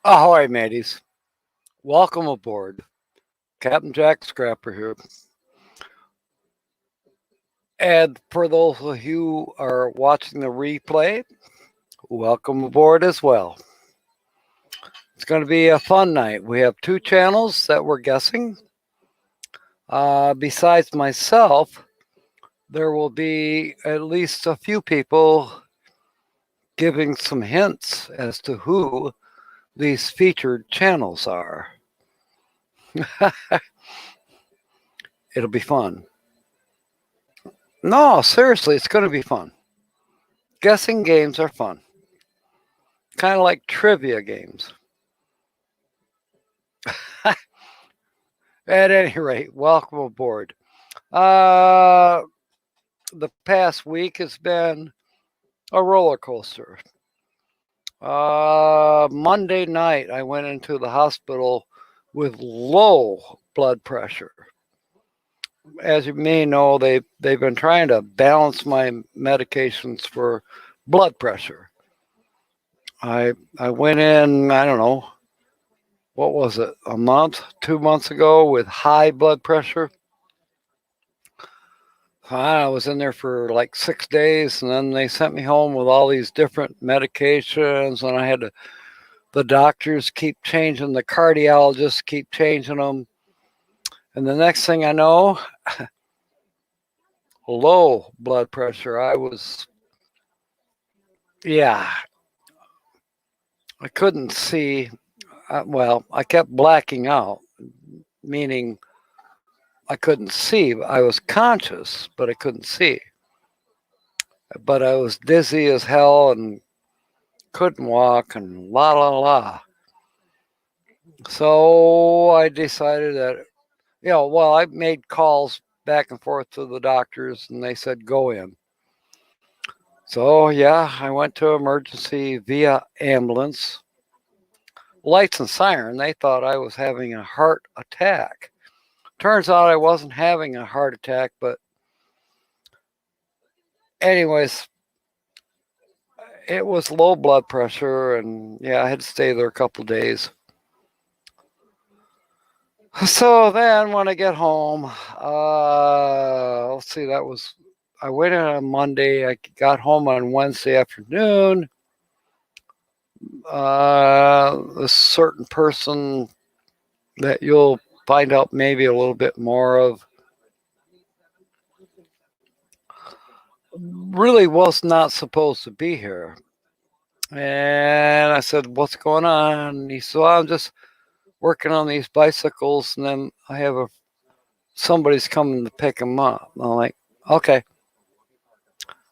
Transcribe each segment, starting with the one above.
Ahoy, mateys. Welcome aboard. Captain Jack Scrapper here. And for those of you who are watching the replay, welcome aboard as well. It's going to be a fun night. We have 2 channels that we're guessing. Besides myself, there will be at least a few people giving some hints as to who these featured channels are. It'll be fun. No, seriously, it's going to be fun. Guessing games are fun. Kind of like trivia games. At any rate, welcome aboard. The past week has been a roller coaster. Monday night, I went into the hospital with low blood pressure. As you may know, they've been trying to balance my medications for blood pressure. I went in, I don't know, what was it, a month, 2 months ago with high blood pressure. I was in there for like 6 days, and then they sent me home with all these different medications, and I had to, the doctors keep changing, the cardiologists keep changing them. And the next thing I know, low blood pressure. I couldn't see. Well, I kept blacking out, meaning I couldn't see. I was conscious, but I couldn't see. But I was dizzy as hell and couldn't walk and la la la. So I decided that, I made calls back and forth to the doctors, and they said, go in. So, I went to emergency via ambulance. Lights and siren, they thought I was having a heart attack. Turns out I wasn't having a heart attack, but anyways, it was low blood pressure, and I had to stay there a couple of days. So then when I get home, let's see, I went in on Monday. I got home on Wednesday afternoon. A certain person that you'll find out maybe a little bit more of really was not supposed to be here. And I said, what's going on? And he said, well, I'm just working on these bicycles, and then I have somebody's coming to pick them up. I'm like, okay.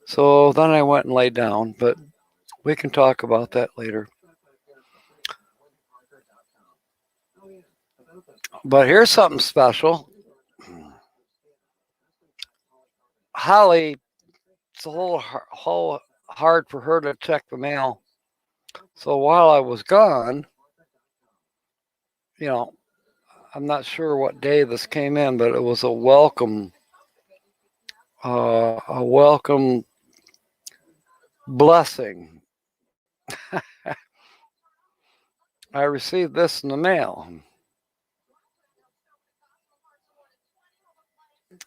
So then I went and laid down, but we can talk about that later. But here's something special. Holly, it's a little hard for her to check the mail. So while I was gone, I'm not sure what day this came in, but it was a welcome blessing. I received this in the mail,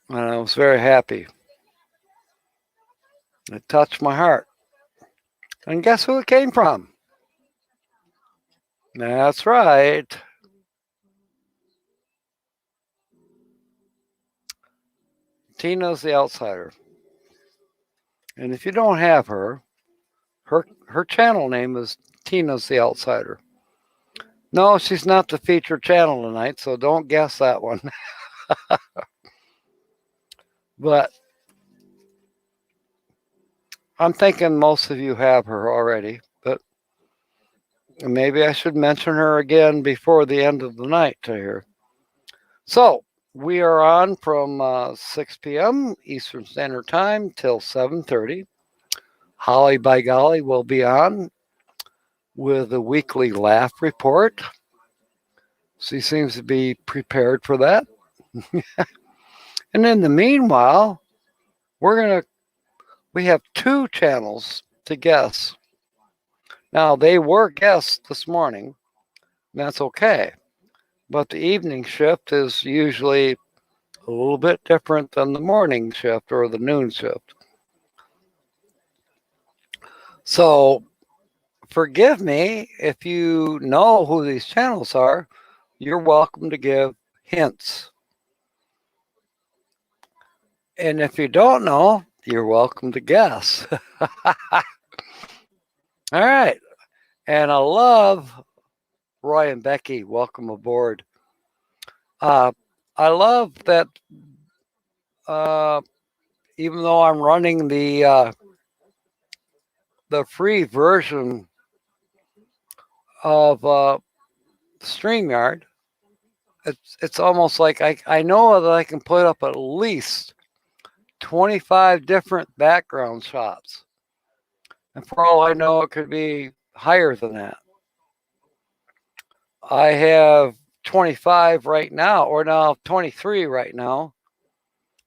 and I was very happy. It touched my heart. And guess who it came from? That's right. Tina's the Outsider. And if you don't have her channel name is Tina's the Outsider. No, she's not the featured channel tonight, so don't guess that one. But I'm thinking most of you have her already, but maybe I should mention her again before the end of the night to her. So we are on from 6 p.m. Eastern Standard Time till 7:30. Holly, by golly, will be on with a weekly laugh report. She seems to be prepared for that. And in the meanwhile, we have 2 channels to guess. Now, they were guests this morning. That's okay. But the evening shift is usually a little bit different than the morning shift or the noon shift. So forgive me if you know who these channels are. You're welcome to give hints. And if you don't know, you're welcome to guess. All right. And I love Roy and Becky. Welcome aboard. I love that even though I'm running the free version of StreamYard, it's almost like I know that I can put up at least 25 different background shots. And for all I know, it could be higher than that. I have 25 right now, or now 23 right now,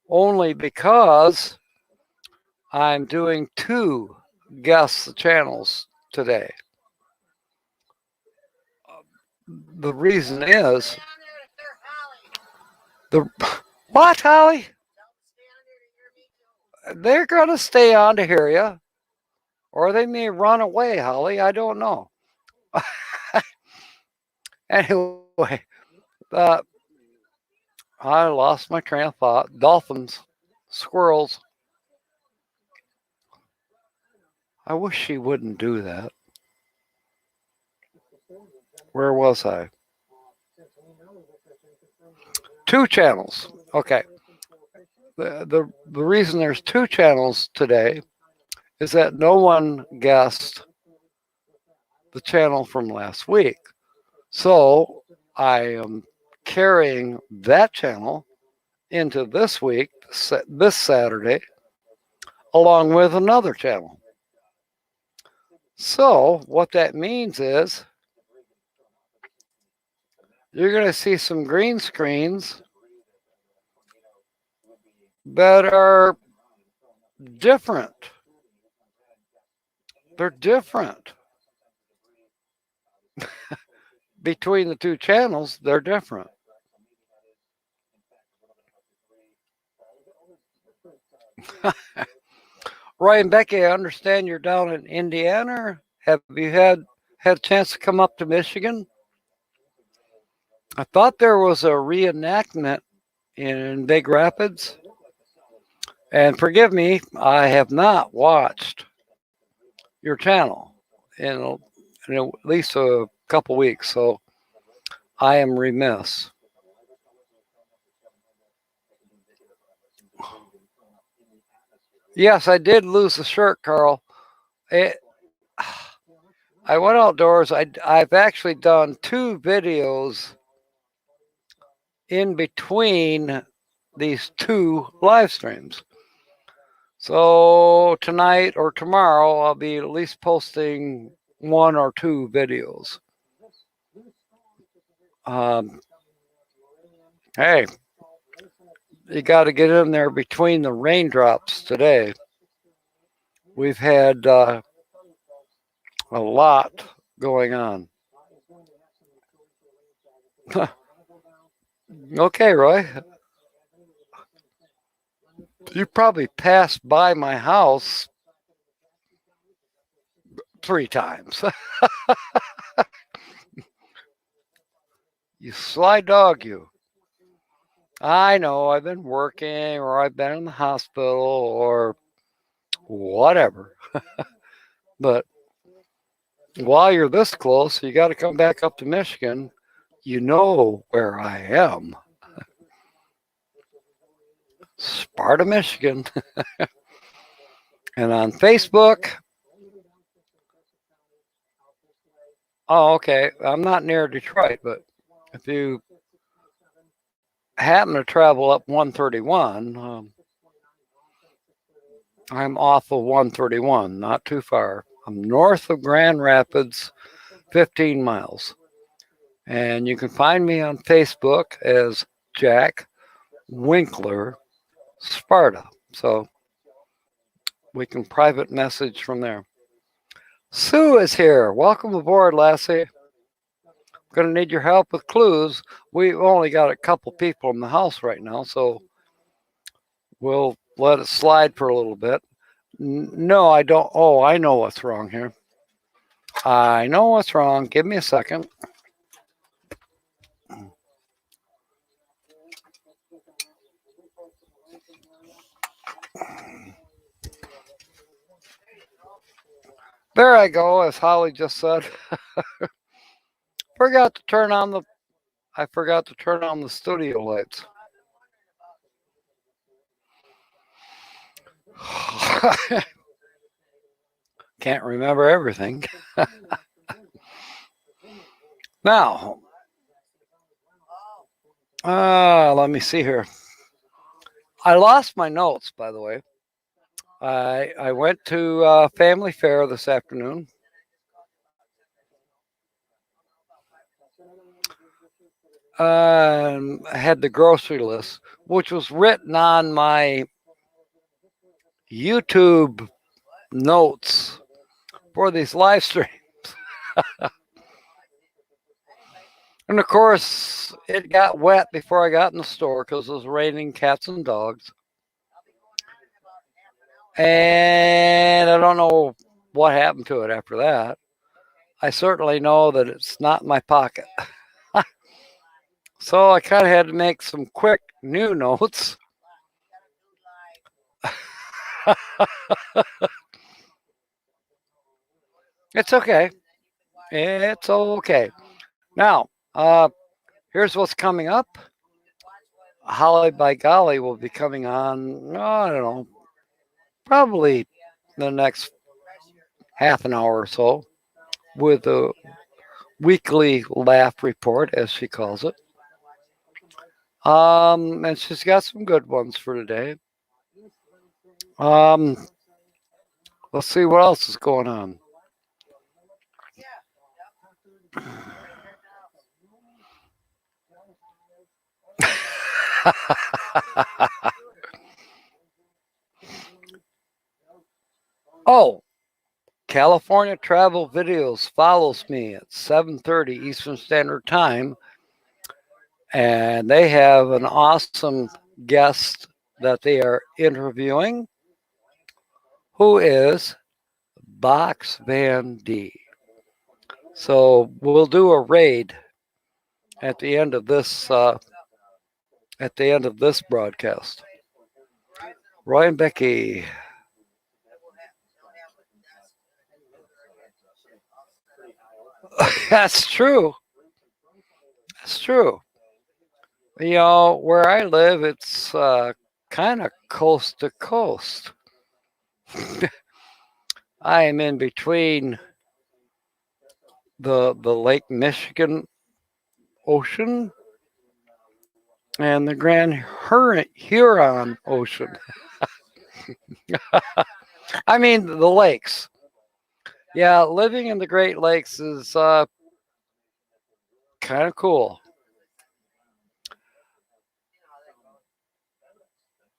only because I'm doing 2 guest channels today. The reason is what, Holly? They're going to stay on to hear you, or they may run away, Holly. I don't know. Anyway, I lost my train of thought. Dolphins, squirrels. I wish she wouldn't do that. Where was I? 2 channels. Okay. The reason there's 2 channels today is that no one guessed the channel from last week. So I am carrying that channel into this week, this Saturday, along with another channel. So what that means is you're going to see some green screens that are different. They're different. Between the 2 channels, they're different. Roy and Becky, I understand you're down in Indiana. Have you had a chance to come up to Michigan? I thought there was a reenactment in Big Rapids. And forgive me, I have not watched your channel in at least a couple weeks, so I am remiss. Yes, I did lose the shirt, Carl. I went outdoors. I've actually done 2 videos in between these 2 live streams. So tonight or tomorrow, I'll be at least posting 1 or 2 videos. Hey, you got to get in there between the raindrops today. We've had a lot going on. Okay, Roy. You probably passed by my house 3 times. You sly dog, you. I know I've been working, or I've been in the hospital, or whatever. But while you're this close, you got to come back up to Michigan. You know where I am. Sparta, Michigan. And on Facebook. Oh, okay. I'm not near Detroit, but if you happen to travel up 131, I'm off of 131, not too far. I'm north of Grand Rapids, 15 miles. And you can find me on Facebook as Jack Winkler Sparta. So we can private message from there. Sue is here. Welcome aboard, Lassie. Going to need your help with clues. We've only got a couple people in the house right now, so we'll let it slide for a little bit. No, I don't. Oh, I know what's wrong here. I know what's wrong. Give me a second. There I go, as Holly just said. I forgot to turn on the studio lights. Can't remember everything. Now, let me see here. I lost my notes, by the way. I went to family fair this afternoon. I had the grocery list, which was written on my YouTube notes for these live streams. And of course, it got wet before I got in the store because it was raining cats and dogs. And I don't know what happened to it after that. I certainly know that it's not in my pocket. So I kind of had to make some quick new notes. It's okay. It's okay. Now, here's what's coming up. Holly by Golly will be coming on, I don't know, probably the next half an hour or so with a weekly laugh report, as she calls it. And she's got some good ones for today. Let's see what else is going on. Oh, California Travel Videos follows me at 7:30 Eastern Standard Time, and they have an awesome guest that they are interviewing, who is Box Van D. So we'll do a raid at the end of this broadcast. Roy and Becky. That's true. That's true. You know, where I live, it's kind of coast to coast. I am in between the Lake Michigan Ocean and the Grand Huron Ocean. I mean, the lakes. Yeah, living in the Great Lakes is kind of cool.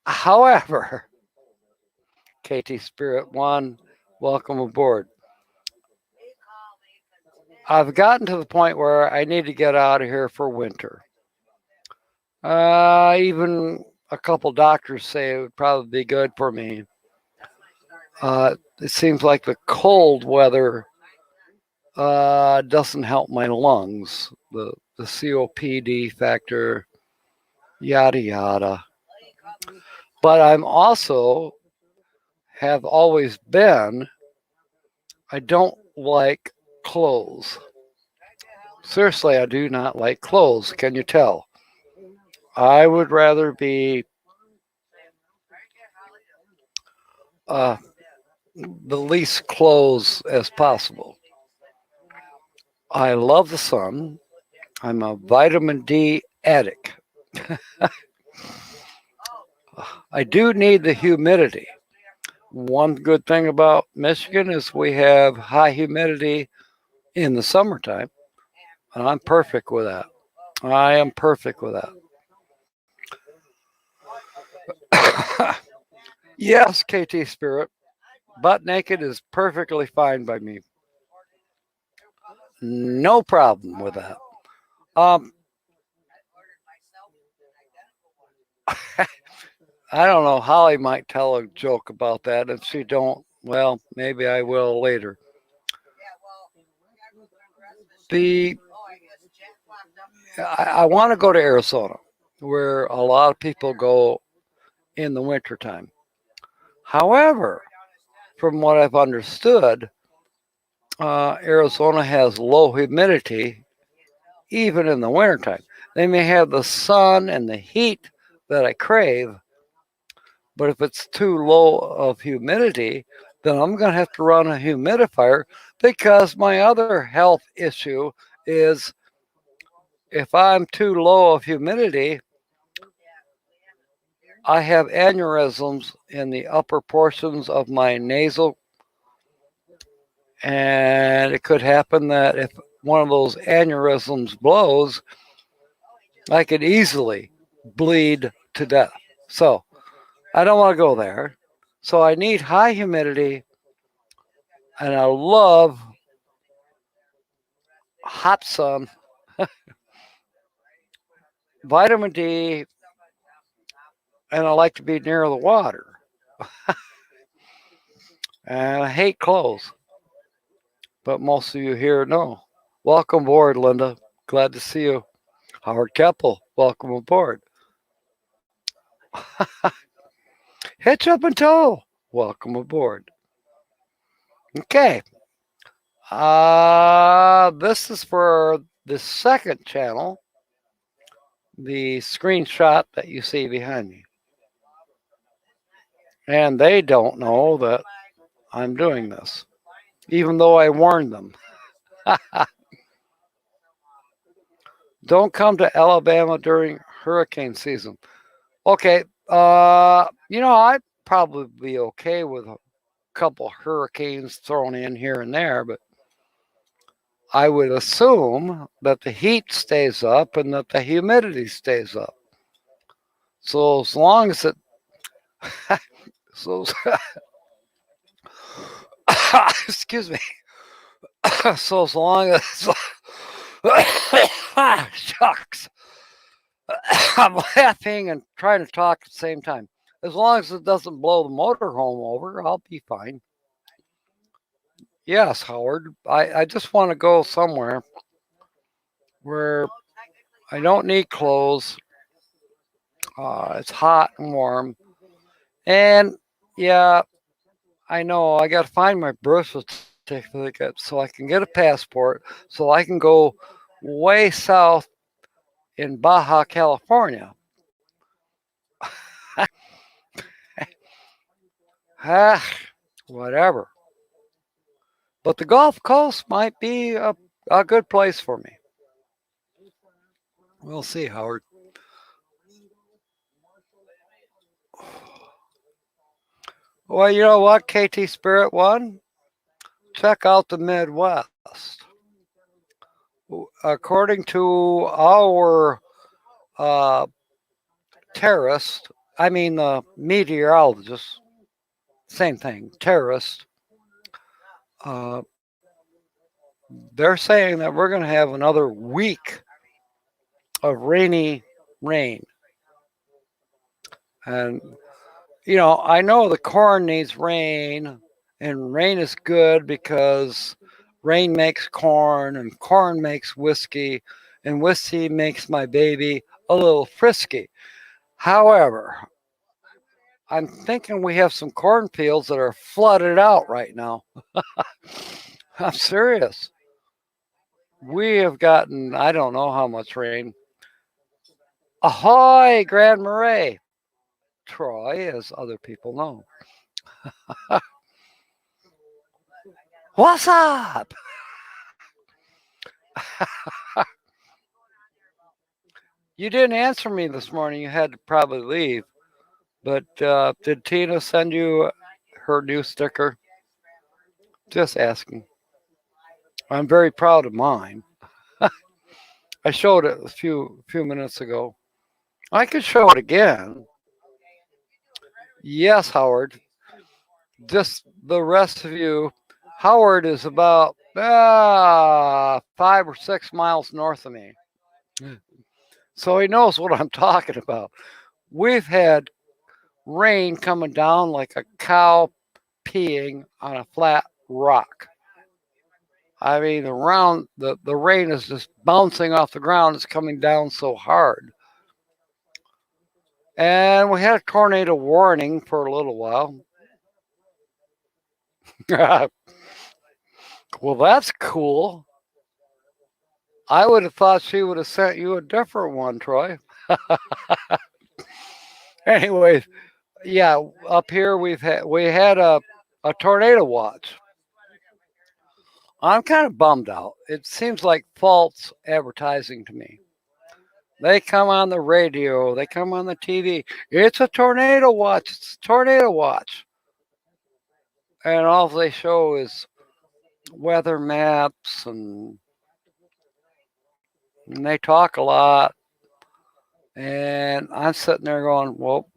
However, KT Spirit 1, welcome aboard. I've gotten to the point where I need to get out of here for winter. Even a couple doctors say it would probably be good for me. It seems like the cold weather doesn't help my lungs. The COPD factor, yada yada. But I'm also have always been. I don't like clothes. Seriously, I do not like clothes. Can you tell? I would rather be the least clothes as possible. I love the sun. I'm a vitamin D addict. I do need the humidity. One good thing about Michigan is we have high humidity in the summertime, and I'm perfect with that. I am perfect with that. Yes, KT Spirit. Butt naked is perfectly fine by me. No problem with that. Um, I don't know. Holly might tell a joke about that. If she don't, well, maybe I will later. The I want to go to Arizona, where a lot of people go in the wintertime. However, from what I've understood, Arizona has low humidity even in the wintertime. They may have the sun and the heat that I crave, but if it's too low of humidity, then I'm going to have to run a humidifier because my other health issue is if I'm too low of humidity, I have aneurysms in the upper portions of my nasal, and it could happen that if one of those aneurysms blows, I could easily bleed to death. So I don't want to go there. So I need high humidity, and I love hot sun, vitamin D, and I like to be near the water. And I hate clothes, but most of you here know. Welcome aboard, Linda. Glad to see you. Howard Keppel, welcome aboard. HitchUpAndTow, welcome aboard. Okay. This is for the second channel, the screenshot that you see behind me. And they don't know that I'm doing this, even though I warned them. Don't come to Alabama during hurricane season. Okay, I'd probably be okay with a couple hurricanes thrown in here and there, but I would assume that the heat stays up and that the humidity stays up. So as long as it, so excuse me. So as long as shucks, I'm laughing and trying to talk at the same time. As long as it doesn't blow the motorhome over, I'll be fine. Yes, Howard. I just want to go somewhere where I don't need clothes. It's hot and warm. And yeah, I know I got to find my birth certificate so I can get a passport so I can go way south in Baja California. Ah, whatever. But the Gulf Coast might be a good place for me. We'll see, Howard. Well, you know what, KT Spirit One? Check out the Midwest. According to our terrorist, I mean meteorologist, same thing, terrorist, uh, they're saying that we're going to have another week of rainy rain. And, I know the corn needs rain, and rain is good because rain makes corn, and corn makes whiskey, and whiskey makes my baby a little frisky. However, I'm thinking we have some cornfields that are flooded out right now. I'm serious. We have gotten, I don't know how much rain. Ahoy, Grand Marais. Troy, as other people know. What's up? You didn't answer me this morning. You had to probably leave. But did Tina send you her new sticker? Just asking. I'm very proud of mine. I showed it a few minutes ago. I could show it again. Yes, Howard. Just the rest of you. Howard is about 5 or 6 miles north of me. So he knows what I'm talking about. We've had rain coming down like a cow peeing on a flat rock. I mean, the rain is just bouncing off the ground. It's coming down so hard. And we had a tornado warning for a little while. Well, that's cool. I would have thought she would have sent you a different one, Troy. Anyways, yeah, up here we had a tornado watch. I'm kind of bummed out. It seems like false advertising to me. They come on the radio, they come on the TV. It's a tornado watch. It's a tornado watch. And all they show is weather maps and they talk a lot. And I'm sitting there going, well,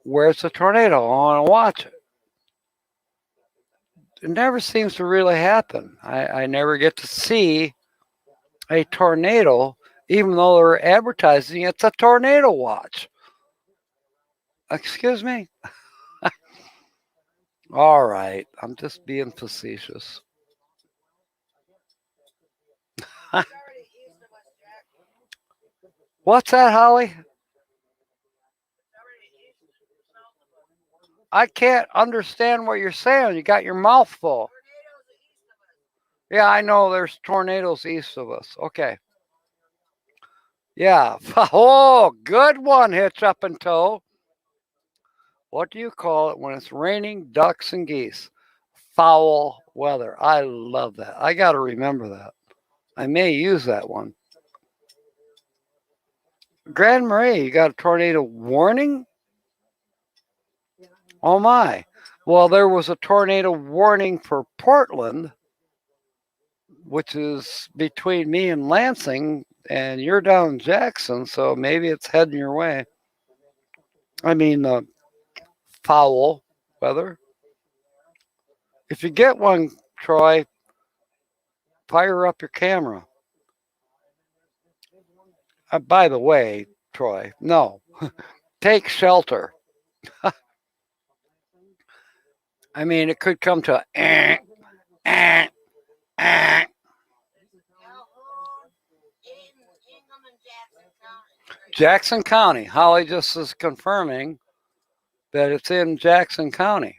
where's the tornado? I want to watch it. It never seems to really happen. I never get to see a tornado, even though they're advertising it's a tornado watch. Excuse me? All right, I'm just being facetious. What's that, Holly? I can't understand what you're saying. You got your mouth full. Yeah, I know there's tornadoes east of us. Okay. Yeah. Oh, good one, HitchUpAndTow. What do you call it when it's raining ducks and geese? Foul weather. I love that. I got to remember that. I may use that one. Grand Marais, you got a tornado warning? Oh my. Well, there was a tornado warning for Portland, which is between me and Lansing, and you're down in Jackson, so maybe it's heading your way. I mean, foul weather. If you get one, Troy, fire up your camera. By the way, Troy, no, take shelter. I mean, it could come to Jackson County. Holly just is confirming that it's in Jackson County.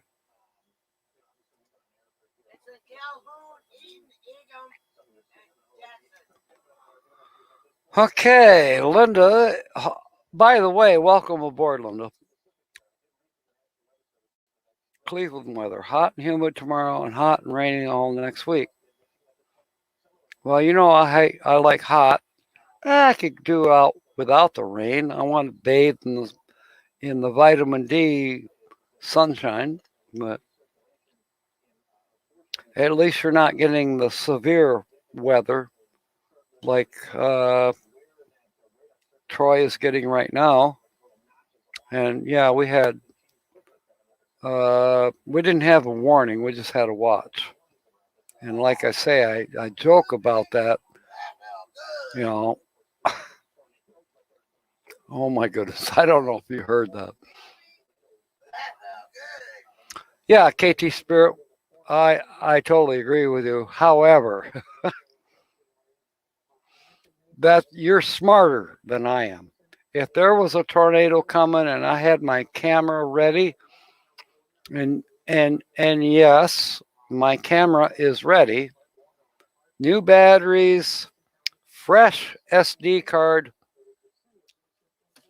Okay, Linda. By the way, welcome aboard, Linda. Cleveland weather, hot and humid tomorrow and hot and raining all next week. Well, you know, I like hot. I could do out without the rain. I want to bathe in the vitamin D sunshine, but at least you're not getting the severe weather like Troy is getting right now. And yeah, we didn't have a warning. We just had a watch. And like I say, I joke about that. You know, oh my goodness. I don't know if you heard that. Yeah, KT Spirit, I totally agree with you. However, that you're smarter than I am. If there was a tornado coming and I had my camera ready, and yes, my camera is ready. New batteries, fresh SD card.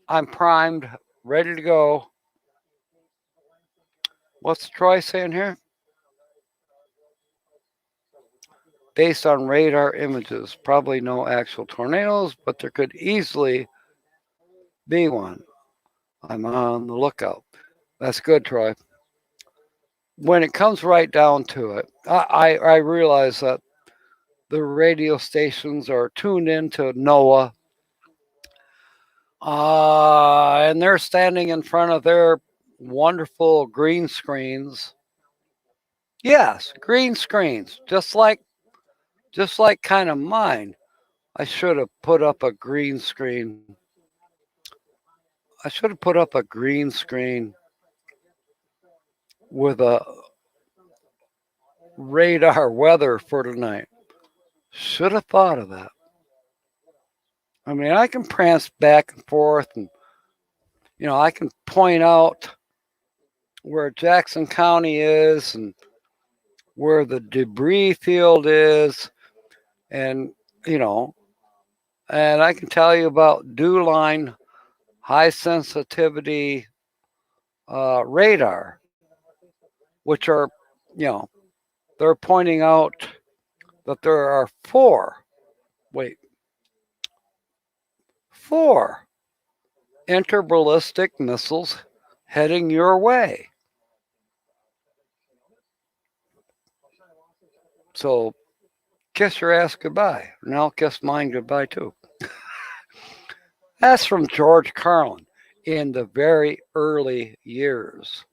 I'm primed, ready to go. What's Troy saying here? Based on radar images, probably no actual tornadoes, but there could easily be one. I'm on the lookout. That's good, Troy. When it comes right down to it, I realize that the radio stations are tuned into NOAA, and they're standing in front of their wonderful green screens. Yes, green screens, just like just like kind of mine. I should have put up a green screen. I should have put up a green screen with a radar weather for tonight. Should have thought of that. I mean, I can prance back and forth and, I can point out where Jackson County is and where the debris field is, and, and I can tell you about dew line high sensitivity radar, which are, they're pointing out that there are four interballistic missiles heading your way. So kiss your ass goodbye, and I'll kiss mine goodbye too. That's from George Carlin in the very early years.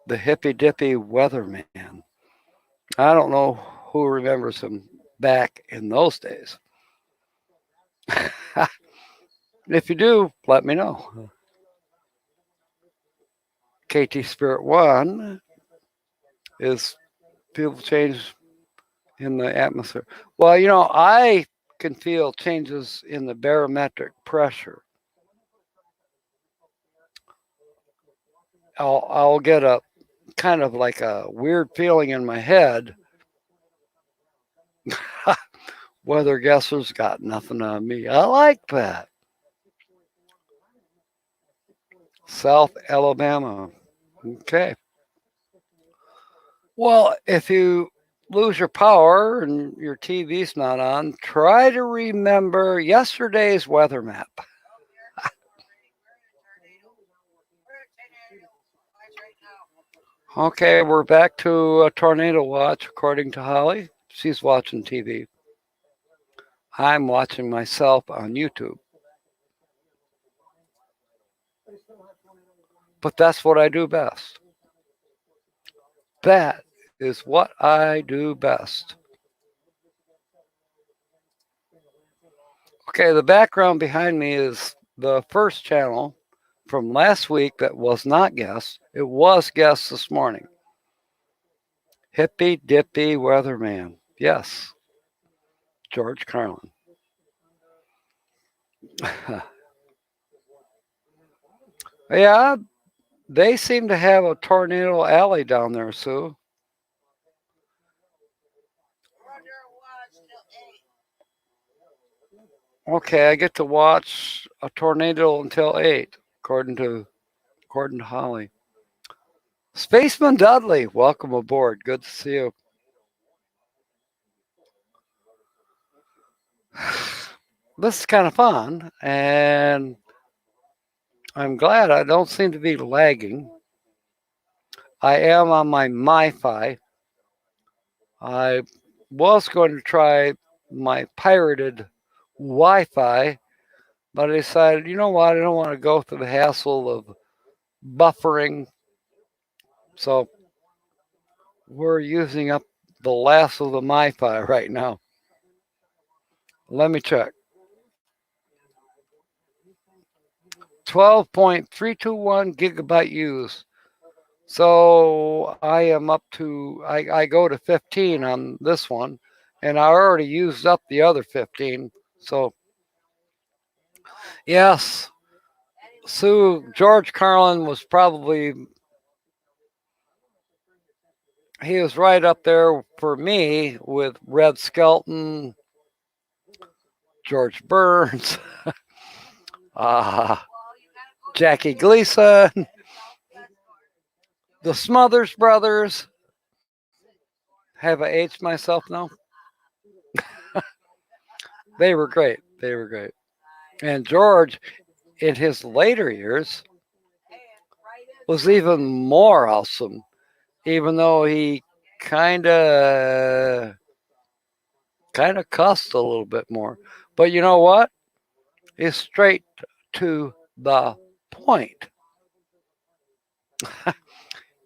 The hippy dippy weatherman. I don't know who remembers him back in those days. If you do, let me know. KT Spirit 1 is people change in the atmosphere. Well, I can feel changes in the barometric pressure. I'll get a kind of like a weird feeling in my head. Weather guessers got nothing on me. I like that. South Alabama. Okay. Well, if you lose your power and your TV's not on, try to remember yesterday's weather map. Okay, we're back to a tornado watch, according to Holly. She's watching TV. I'm watching myself on YouTube. But that's what I do best. That is what I do best. Okay, the background behind me is the first channel from last week that was not guessed. It was guessed this morning. Hippy Dippy Weatherman. Yes, George Carlin. Yeah, they seem to have a tornado alley down there, Sue. Okay, I get to watch a tornado until 8, according to Holly. Spaceman Dudley, welcome aboard. Good to see you. This is kind of fun, and I'm glad I don't seem to be lagging. I am on my MiFi. I was going to try my pirated Wi-Fi, but I decided, you know what, I don't want to go through the hassle of buffering. So we're using up the last of the MiFi right now. Let me check. 12.321 gigabyte use. So I am up to, I go to 15 on this one, and I already used up the other 15. So, yes, Sue, George Carlin was probably, he was right up there for me with Red Skelton, George Burns, Jackie Gleason, the Smothers Brothers. Have I aged myself now? They were great. They were great. And George, in his later years, was even more awesome, even though he kind of cussed a little bit more. But you know what? He's straight to the point.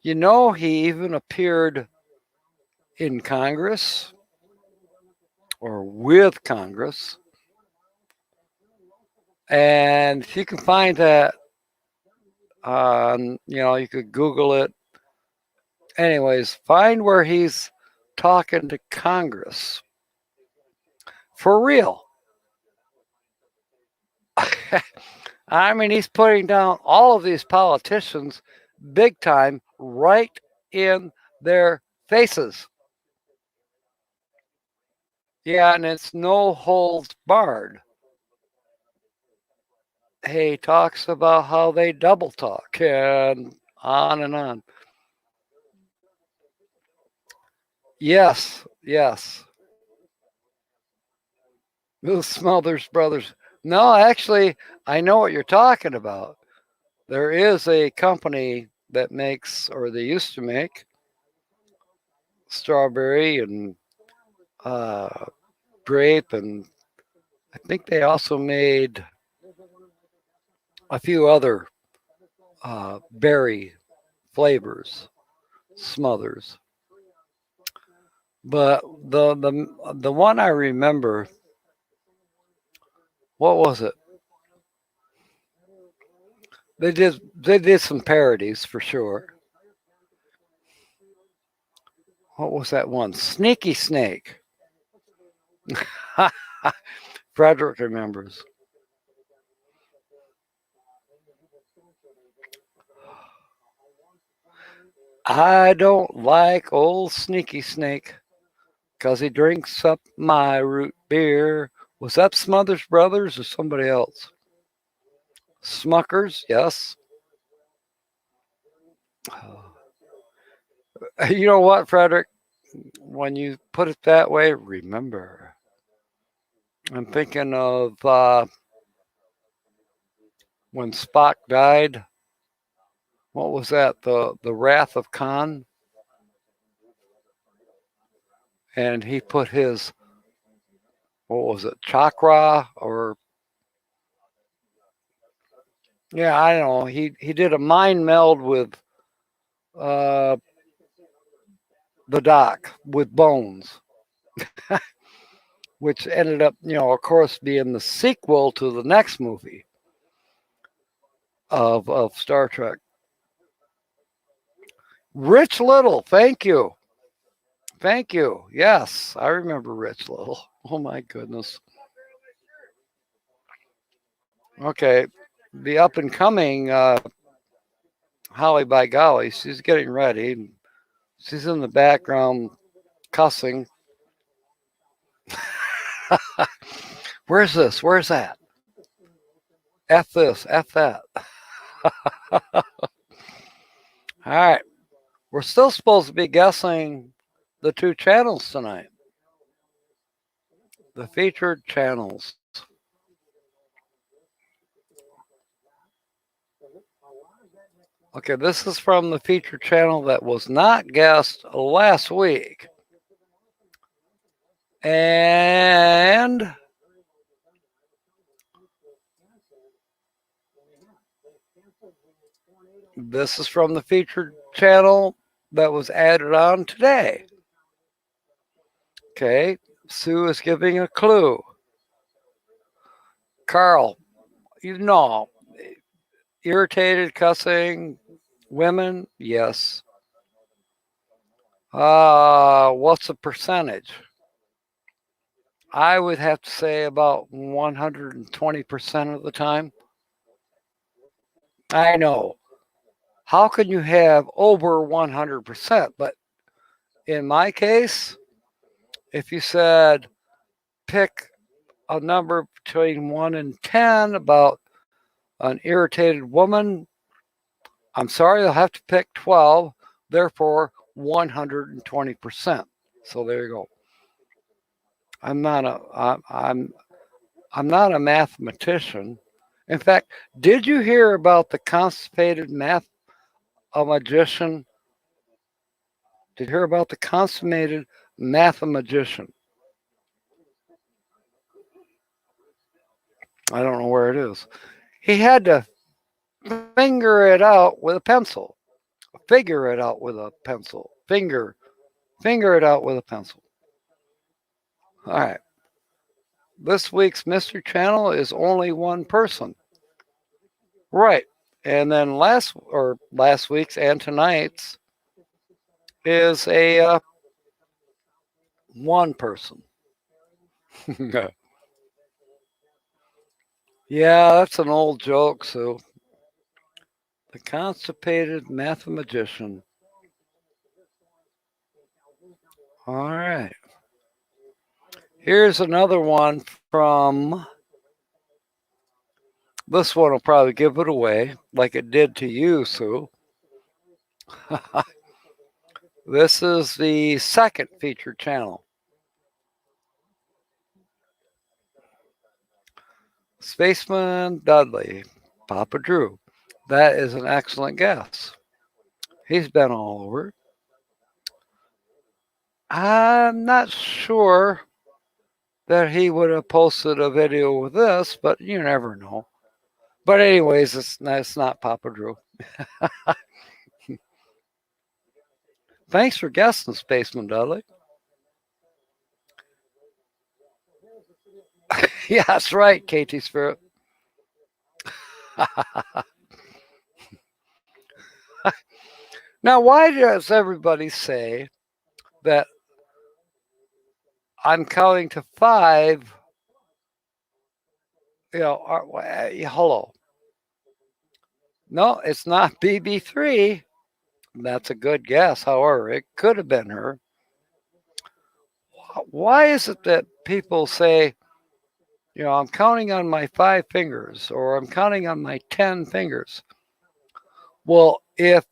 He even appeared in Congress or with Congress. And if you can find that, you could Google it. Anyways, find where he's talking to Congress. For real. I mean, he's putting down all of these politicians big time right in their faces. Yeah, and it's no holds barred. He talks about how they double talk and on and on. Yes. Those Smothers Brothers. No, actually, I know what you're talking about. There is a company that makes, or they used to make, strawberry and grape, and I think they also made a few other berry flavors, Smothers. But the one I remember, what was it? They did some parodies for sure. What was that one? Sneaky Snake. Frederick remembers. I don't like old Sneaky Snake because he drinks up my root beer. Was that Smothers Brothers or somebody else? Smuckers, yes. You know what, Frederick? When you put it that way, remember. I'm thinking of when Spock died. What was that? The Wrath of Khan? And he put his, what was it, chakra or, yeah, I don't know. He did a mind meld with the Doc with Bones, which ended up, of course, being the sequel to the next movie of Star Trek. Rich Little, thank you. Thank you. Yes, I remember Rich Little. Oh my goodness. Okay, the up and coming Holly by golly, she's getting ready. She's in the background cussing. Where's this? Where's that? F this, F that. All right. We're still supposed to be guessing the two channels tonight. The featured channels. Okay, this is from the featured channel that was not guessed last week. And this is from the featured channel that was added on today. Okay, Sue is giving a clue. Carl, irritated, cussing, women, yes. What's the percentage? I would have to say about 120% of the time. I know. How can you have over 100%? But in my case, if you said pick a number between 1 and 10 about an irritated woman, I'm sorry, you'll have to pick 12, therefore 120%. So there you go. I'm not a mathematician. In fact, did you hear about the constipated magician? Did you hear about the consummated mathematician? I don't know where it is. He had to figure it out with a pencil. Figure it out with a pencil. Finger Finger it out with a pencil. All right. This week's mystery channel is only one person. Right. And then last week's and tonight's is a one person. Yeah, that's an old joke, Sue. The constipated mathematician. All right. Here's another one from. This one will probably give it away, like it did to you, Sue. This is the second featured channel. Spaceman Dudley, Papa Drew. That is an excellent guess. He's been all over. I'm not sure that he would have posted a video with this, but you never know. But anyways, it's not Papa Drew. Thanks for guessing, Spaceman Dudley. Yeah, that's right, KT Spirit. Now, why does everybody say that I'm counting to 5? Hello. No, it's not BB3. That's a good guess. However, it could have been her. Why is it that people say, I'm counting on my 5 fingers or I'm counting on my 10 fingers? Well, if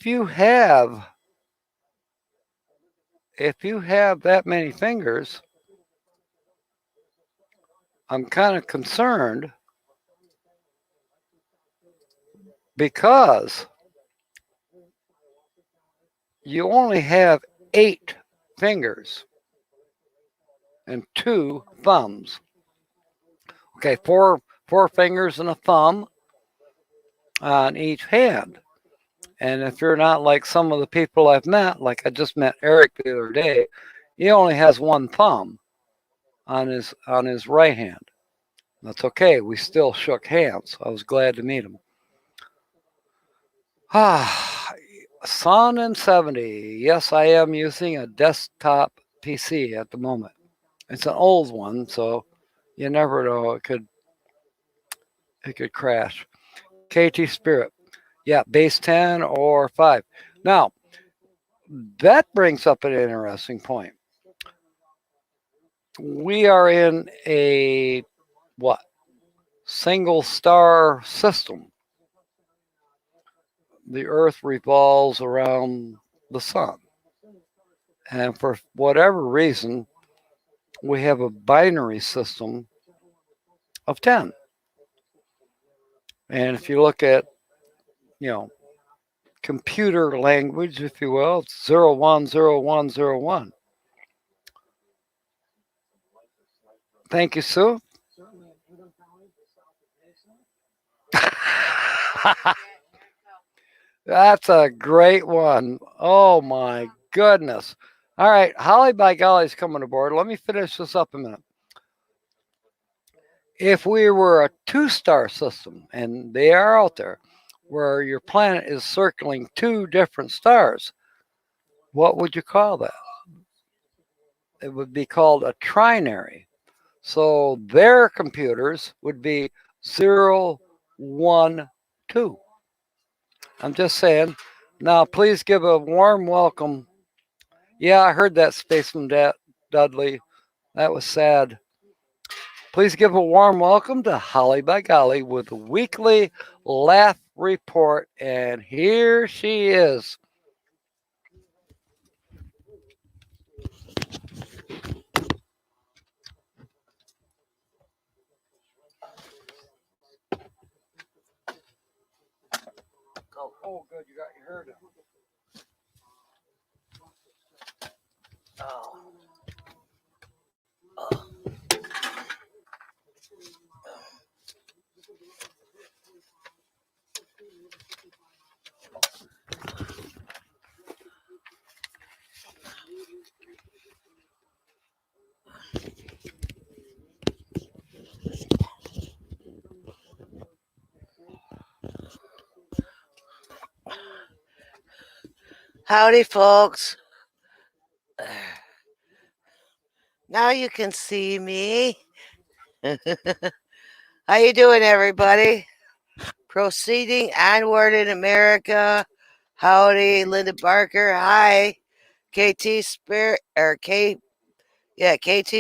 you have that many fingers, I'm kind of concerned because you only have 8 fingers and 2 thumbs. Okay, four fingers and a thumb on each hand. And if you're not like some of the people I've met, like I just met Eric the other day, he only has 1 thumb on his right hand. That's okay. We still shook hands. I was glad to meet him. Son and 70. Yes, I am using a desktop PC at the moment. It's an old one, so you never know. It could crash. KT Spirit. Yeah, base 10 or 5. Now, that brings up an interesting point. We are in a single star system. The Earth revolves around the sun. And for whatever reason, we have a binary system of 10. And if you look at, computer language, if you will, it's 0, 1, 0, 1, 0, 1. Thank you, Sue. That's a great one. Oh my goodness. All right, Holly by Golly's coming aboard. Let me finish this up a minute. If we were a 2-star system, and they are out there, where your planet is circling 2 different stars, what would you call that? It would be called a trinary. So their computers would be 0, 1, 2. I'm just saying. Now, please give a warm welcome. Yeah, I heard that, Spaceman Dudley. That was sad. Please give a warm welcome to Holly by Golly with the weekly laugh report. And here she is. Oh, good. You got your hair done. Oh. Howdy, folks. Now you can see me. How you doing, everybody? Proceeding onward in America. Howdy, Linda Barker. Hi, KT Spirit or KT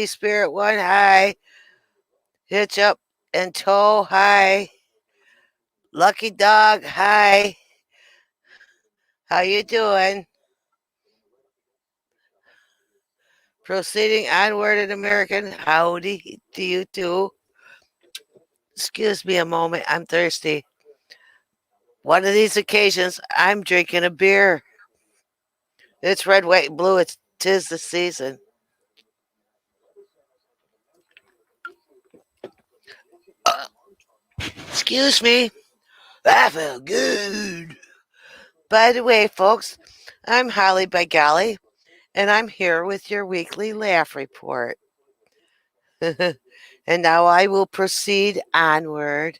Spirit One. Hi, Hitch Up and Tow. Hi, Lucky Dog. Hi, how you doing? Proceeding onward in American. Howdy to you too. Excuse me a moment. I'm thirsty. One of these occasions, I'm drinking a beer. It's red, white, and blue. Tis the season. Excuse me. That felt good. By the way, folks, I'm Holly by Golly, and I'm here with your weekly laugh report. And now I will proceed onward.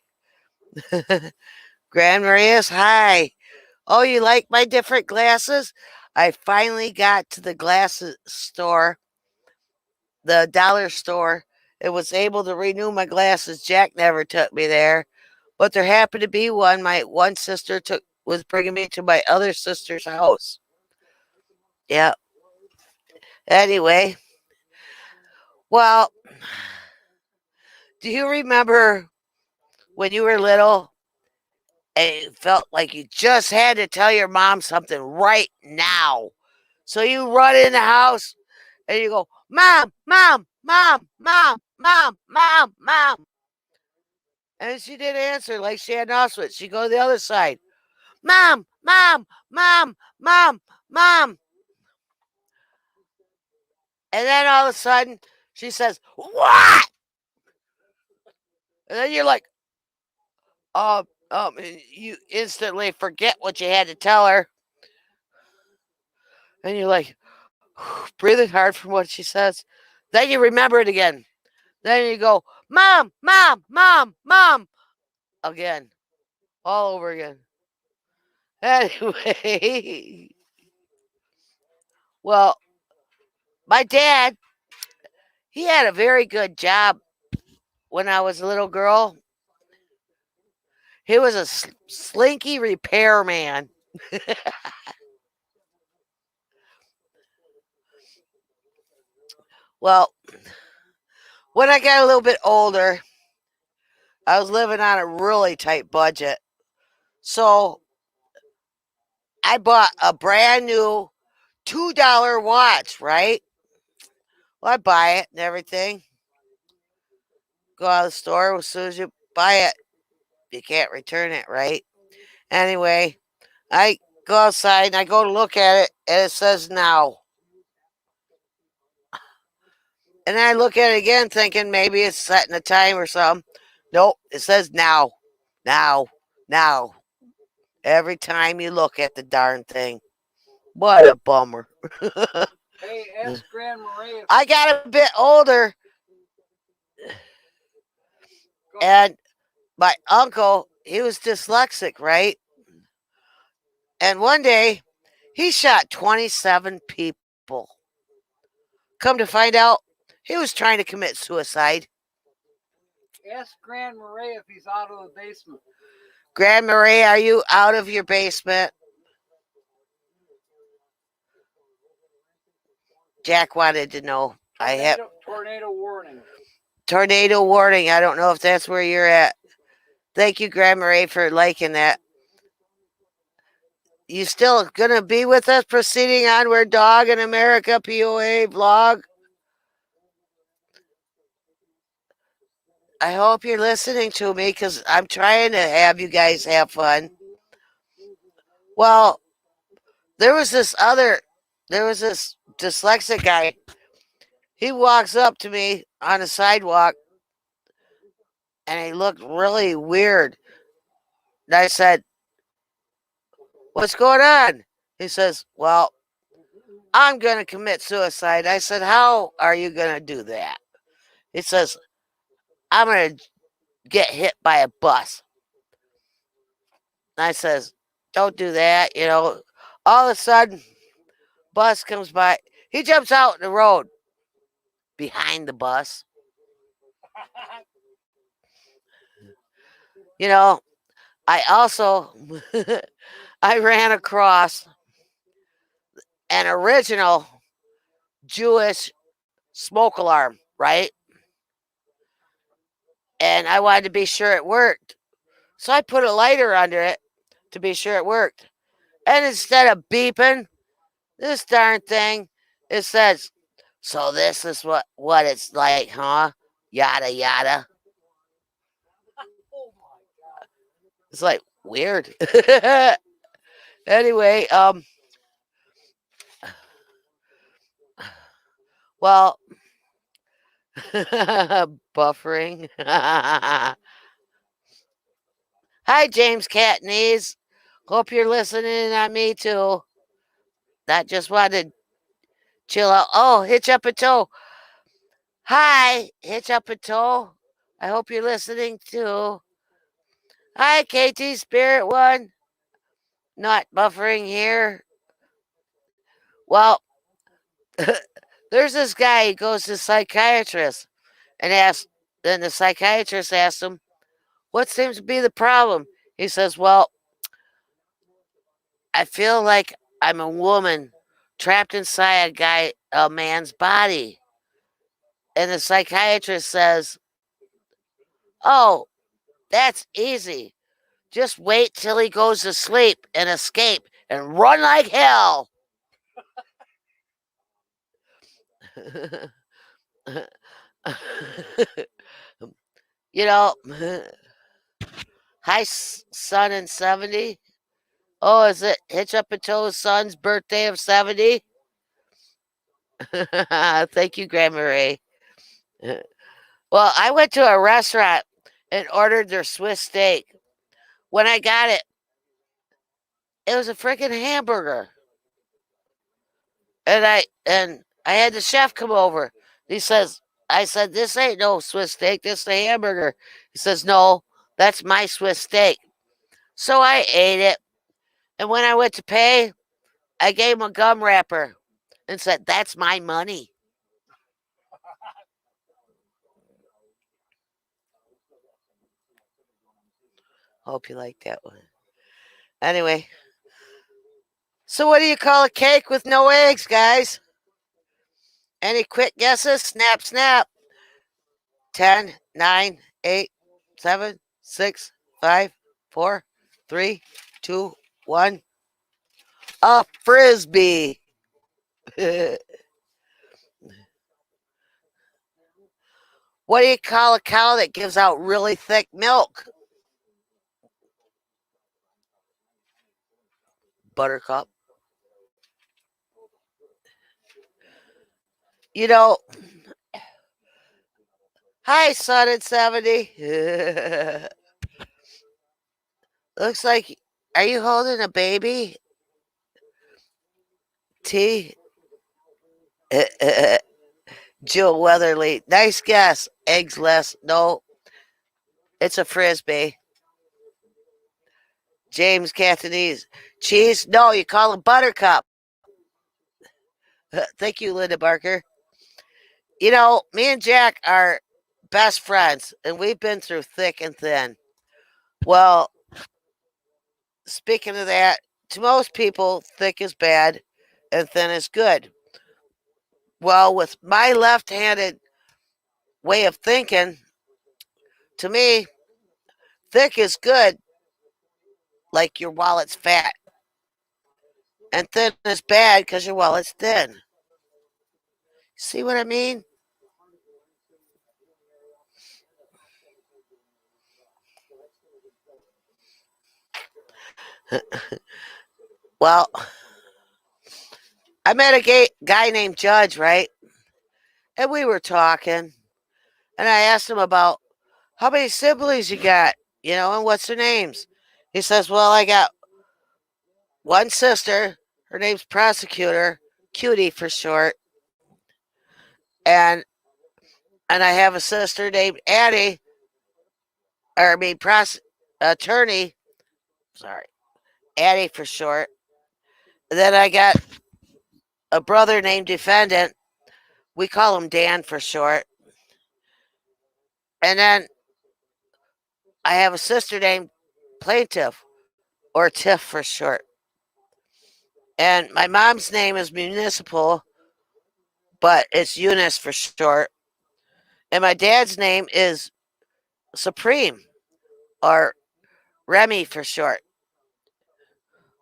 Grand Maria's, hi. Oh, you like my different glasses? I finally got to the glasses store, the dollar store, and was able to renew my glasses. Jack never took me there, but there happened to be one. My one sister was bringing me to my other sister's house. Yeah. Anyway, well, do you remember when you were little and you felt like you just had to tell your mom something right now? So you run in the house and you go, Mom, Mom, Mom, Mom, Mom, Mom, Mom. And she didn't answer like she had an switch. She'd go to the other side. Mom, Mom, Mom, Mom, Mom. And then all of a sudden she says, What? And then you're like, you instantly forget what you had to tell her. And you're like, breathing hard from what she says. Then you remember it again. Then you go, Mom, Mom, Mom, Mom. Again. All over again. Anyway. Well, my dad, he had a very good job when I was a little girl. He was a slinky repairman. Well, when I got a little bit older, I was living on a really tight budget. So I bought a brand new $2 watch, right? Well, I buy it and everything. Go out of the store. As soon as you buy it, you can't return it, right? Anyway, I go outside and I go to look at it and it says now. And then I look at it again thinking maybe it's setting a time or something. Nope, it says now. Now. Now. Every time you look at the darn thing. What a bummer. Hey, ask Grand Marais. I got a bit older. And my uncle, he was dyslexic, right? And one day, he shot 27 people. Come to find out, he was trying to commit suicide. Ask Grand Marais if he's out of the basement. Grand Marais, are you out of your basement? Jack wanted to know. Tornado warning. Tornado warning. I don't know if that's where you're at. Thank you, Graham Marais, for liking that. You still gonna be with us proceeding onward, Dog in America, POA vlog? I hope you're listening to me because I'm trying to have you guys have fun. Well, there was this dyslexic guy. He walks up to me on the sidewalk and he looked really weird. And I said, What's going on? He says, Well, I'm going to commit suicide. I said, How are you going to do that? He says, I'm going to get hit by a bus. And I says, Don't do that. All of a sudden, bus comes by. He jumps out in the road behind the bus. You know, I also I ran across an original Jewish smoke alarm, right? And I wanted to be sure it worked. So I put a lighter under it to be sure it worked. And instead of beeping, this darn thing, it says, so this is what it's like, huh? Yada yada. It's like weird. Anyway, well, buffering. Hi, James Catneys. Hope you're listening on me too. Not just wanted to chill out. Oh, Hitch Up and Tow. Hi, Hitch Up and Tow. I hope you're listening too. Hi, KT Spirit One. Not buffering here. Well, there's this guy. He goes to the psychiatrist and asks. Then the psychiatrist asks him, "What seems to be the problem?" He says, "Well, I feel like I'm a woman trapped inside a man's body." And the psychiatrist says, "Oh, that's easy. Just wait till he goes to sleep and escape and run like hell." You know, hi, son in 70. Oh, is it Hitch Up and Tow's son's birthday of 70? Thank you, Grandma Ray. Well, I went to a restaurant and ordered their Swiss steak. When I got it, it was a freaking hamburger. And I had the chef come over. He says, I said, "This ain't no Swiss steak, this is a hamburger." He says, "No, that's my Swiss steak." So I ate it. And when I went to pay, I gave him a gum wrapper and said, "That's my money." Hope you like that one. Anyway, so what do you call a cake with no eggs, guys? Any quick guesses? Snap, snap. 10, 9, 8, 7, 6, 5, 4, 3, 2, 1. A frisbee. What do you call a cow that gives out really thick milk? Buttercup. You know, hi, son at 70. Looks like, are you holding a baby? T. Jill Weatherly. Nice guess. Eggs less. No, it's a frisbee. James Cantonese. Cheese? No, you call them buttercup. Thank you, Linda Barker. You know, me and Jack are best friends, and we've been through thick and thin. Well, speaking of that, to most people, thick is bad and thin is good. Well, with my left-handed way of thinking, to me, thick is good, like your wallet's fat. And thin is bad because your wallet's thin. See what I mean? Well, I met a guy named Judge, right? And we were talking. And I asked him about how many siblings you got, and what's their names. He says, "Well, I got one sister. Her name's Prosecutor, Cutie for short. And I have a sister named Addie, Attorney. Sorry, Addie for short. And then I got a brother named Defendant. We call him Dan for short. And then I have a sister named Plaintiff, or Tiff for short. And my mom's name is Municipal, but it's Eunice for short. And my dad's name is Supreme, or Remy for short.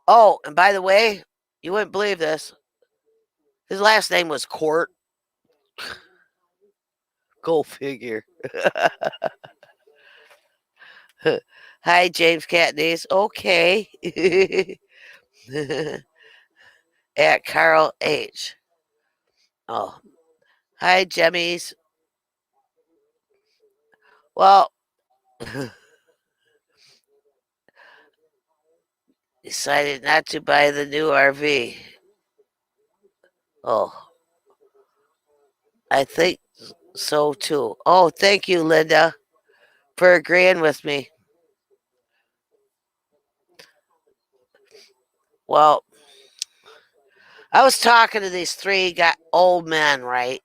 Oh, and by the way, you wouldn't believe this. His last name was Court. Go figure. Hi, James Catnese. Okay. At Carl H. Oh, hi, Jemmies. Well, decided not to buy the new RV. Oh, I think so too. Oh, thank you, Linda, for agreeing with me. Well, I was talking to these three old men, right?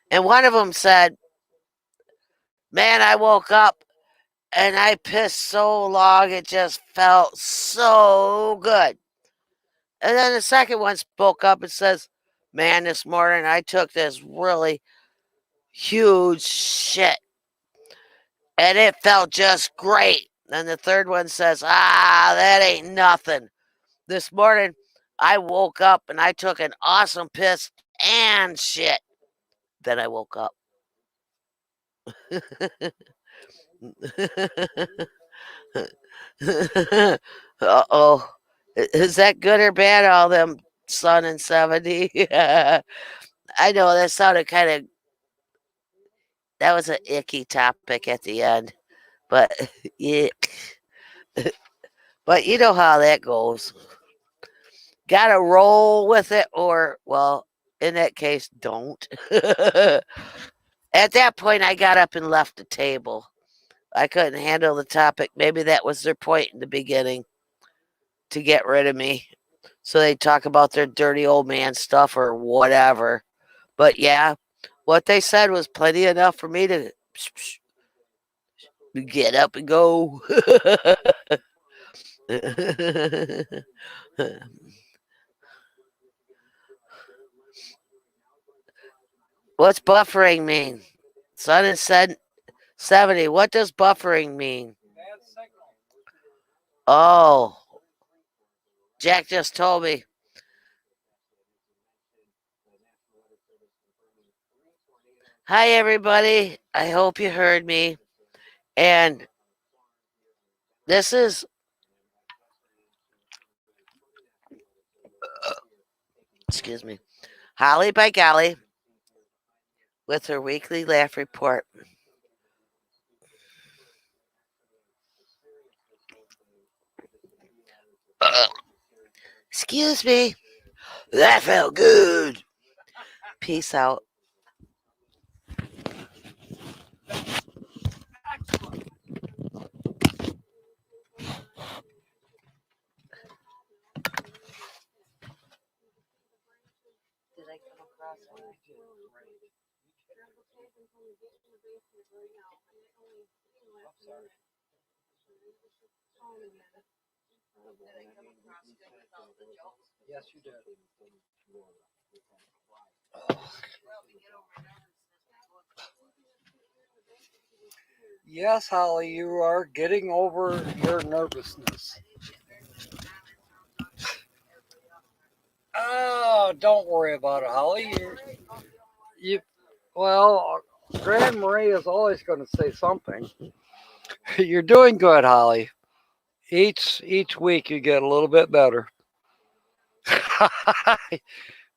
And one of them said, "Man, I woke up and I pissed so long, it just felt so good." And then the second one spoke up and says, "Man, this morning I took this really huge shit and it felt just great." Then the third one says, "That ain't nothing. This morning I woke up and I took an awesome piss and shit. Then I woke up." Uh-oh. Is that good or bad, all them Sun and 70? I know that sounded kind of, that was an icky topic at the end. But yeah. But you know how that goes. Gotta roll with it, or, well, in that case, don't. At that point, I got up and left the table. I couldn't handle the topic. Maybe that was their point in the beginning, to get rid of me, so they talk about their dirty old man stuff or whatever. But yeah, what they said was plenty enough for me to get up and go. What's buffering mean? Son has said 70. What does buffering mean? Oh, Jack just told me. Hi, everybody. I hope you heard me. And this is, excuse me, Holly by Golly with her weekly laugh report. Excuse me. That felt good. Peace out. Did I come across one? Yes, you did. Yes, Holly, you are getting over your nervousness. Oh, don't worry about it, Holly. Well, Grand Marie is always going to say something. You're doing good, Holly. Each week you get a little bit better.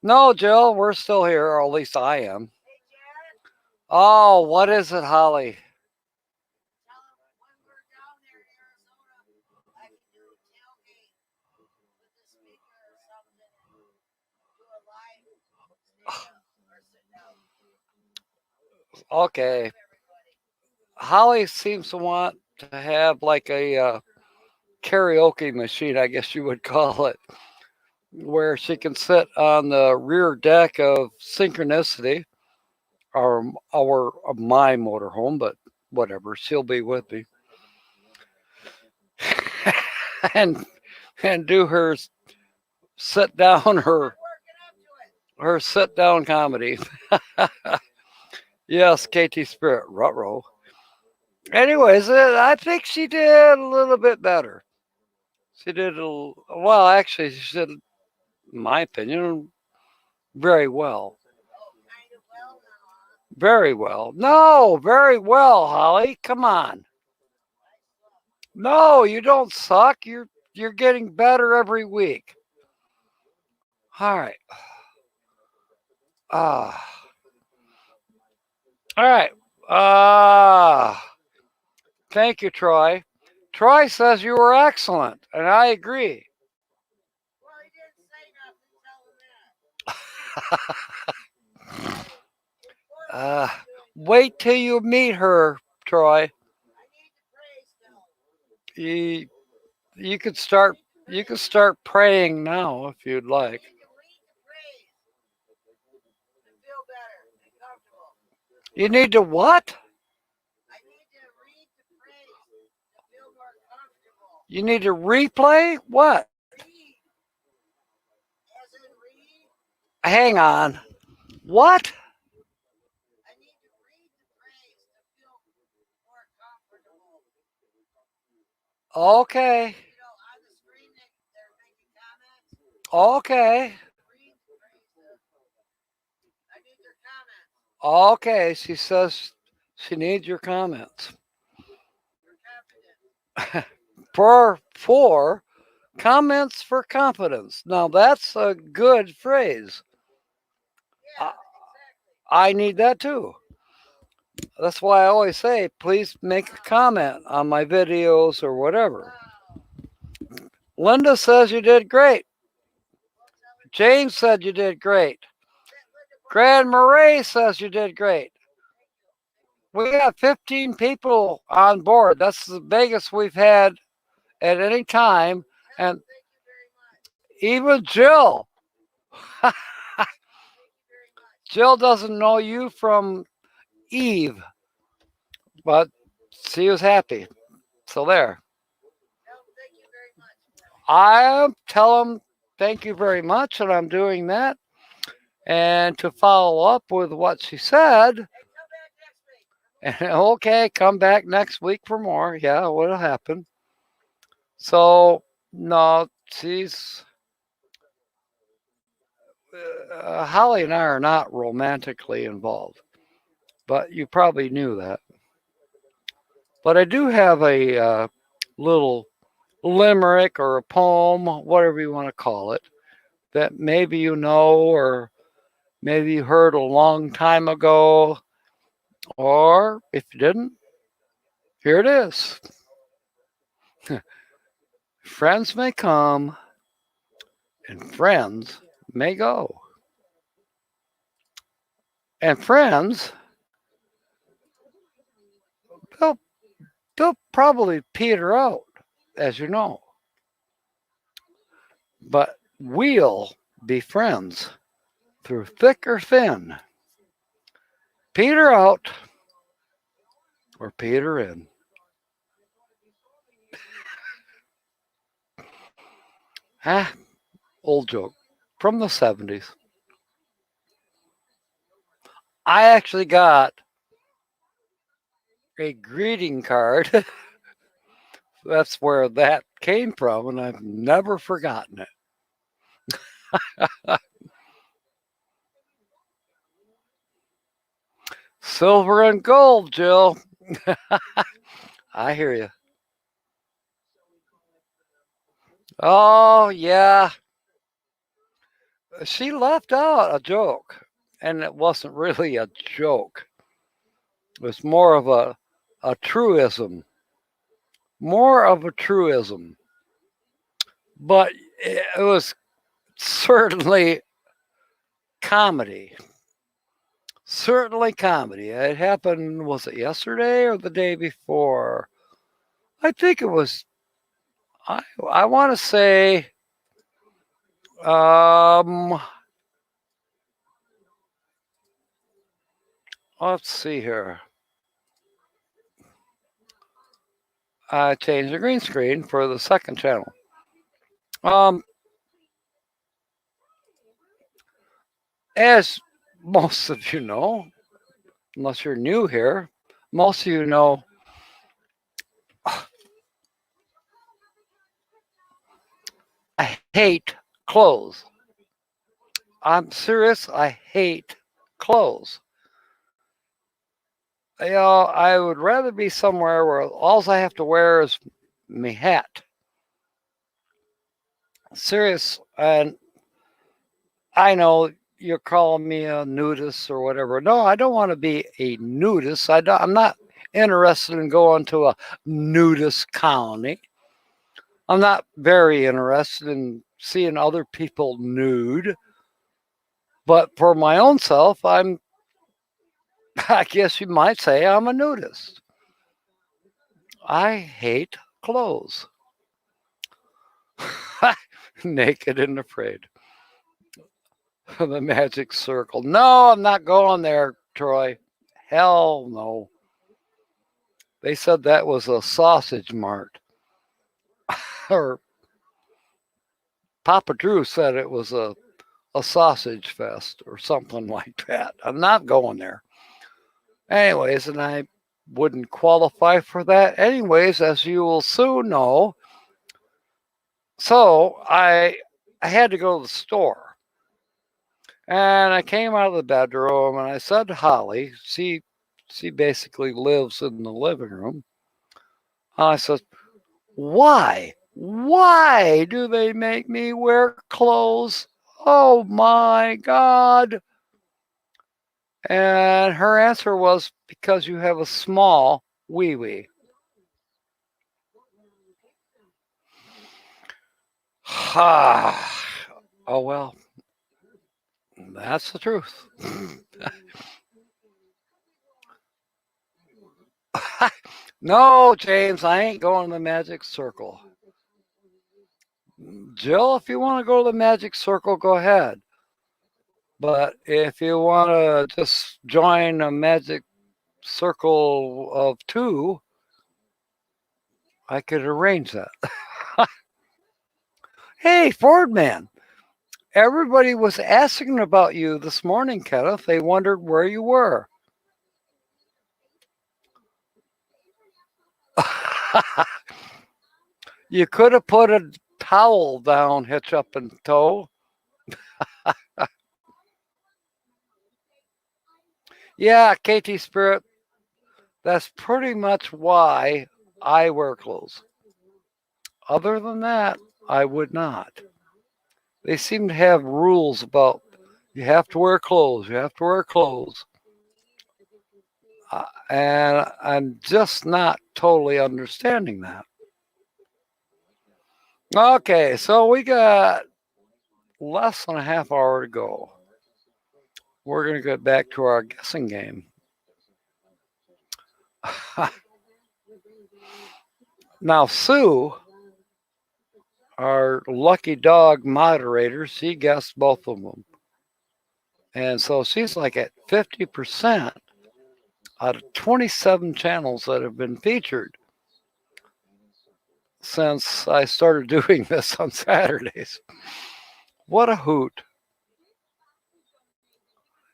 No, Jill, we're still here, or at least I am. Oh, what is it, Holly? Okay. Holly seems to want to have like a karaoke machine, I guess you would call it. where she can sit on the rear deck of Synchronicity, our my motorhome, but whatever, she'll be with me, and do her sit down her sit down comedy. Yes, KT Spirit, ruh-roh. Anyways, I think she did a little bit better. She did well. Actually, she did, in my opinion, very well. Very well. No, very well, Holly. Come on. No, you don't suck. You're getting better every week. All right. All right. Thank you, Troy. Troy says you were excellent, and I agree. Wait till you meet her, Troy. You could start praying now if you'd like. You need to what? You need to replay what? Hang on. What? Okay. Okay. Okay. She says she needs your comments. for comments for confidence. Now that's a good phrase. I need that too. That's why I always say, please make a comment on my videos or whatever. Linda says you did great. James said you did great. Grand Marais says you did great. We got 15 people on board. That's the biggest we've had at any time. And even Jill. Jill doesn't know you from Eve, but she was happy. So there. I tell them thank you very much, and I'm doing that. And to follow up with what she said, okay, come back next week for more. Yeah, what'll happen? So no, she's Holly and I are not romantically involved, but you probably knew that. But I do have a little limerick or a poem, whatever you want to call it, that maybe you know, or maybe you heard a long time ago, or if you didn't, here it is. Friends may come and friends may go. And friends, they'll probably peter out, as you know. But we'll be friends through thick or thin. Peter out or peter in. Old joke from the 70s. I actually got a greeting card. That's where that came from, and I've never forgotten it. Silver and gold, Jill. I hear you. Oh, yeah. She left out a joke, and it wasn't really a joke. It was more of a truism. More of a truism. But it was certainly comedy. Certainly comedy. It happened, was it yesterday or the day before? I think it was, I want to say Let's see here. I changed the green screen for the second channel. As most of you know, unless you're new here, most of you know I hate clothes. I'm serious. I hate clothes. I would rather be somewhere where all I have to wear is my hat. Serious. And I know you're calling me a nudist or whatever. No, I don't want to be a nudist. I'm not interested in going to a nudist colony. I'm not very interested in seeing other people nude. But for my own self, I guess you might say I'm a nudist. I hate clothes. Naked and afraid. The magic circle. No, I'm not going there, Troy. Hell no. They said that was a sausage mart. Or Papa Drew said it was a sausage fest or something like that. I'm not going there. Anyways, and I wouldn't qualify for that anyways, as you will soon know. So I had to go to the store. And I came out of the bedroom and I said to Holly, she basically lives in the living room. And I said, why? Why do they make me wear clothes? Oh my God. And her answer was, because you have a small wee-wee. Oh, well, that's the truth. No, James, I ain't going to the magic circle. Jill, if you want to go to the magic circle, go ahead. But if you want to just join a magic circle of two, I could arrange that. Hey, Ford man, everybody was asking about you this morning, Kenneth. They wondered where you were. You could have put a towel down, hitch up and tow. Yeah, KT Spirit, that's pretty much why I wear clothes. Other than that, I would not. They seem to have rules about you have to wear clothes, you have to wear clothes. And I'm just not totally understanding that. Okay, so we got less than a half hour to go. We're going to get back to our guessing game. Now, Sue, our lucky dog moderator, she guessed both of them. And so she's like at 50% out of 27 channels that have been featured since I started doing this on Saturdays. What a hoot.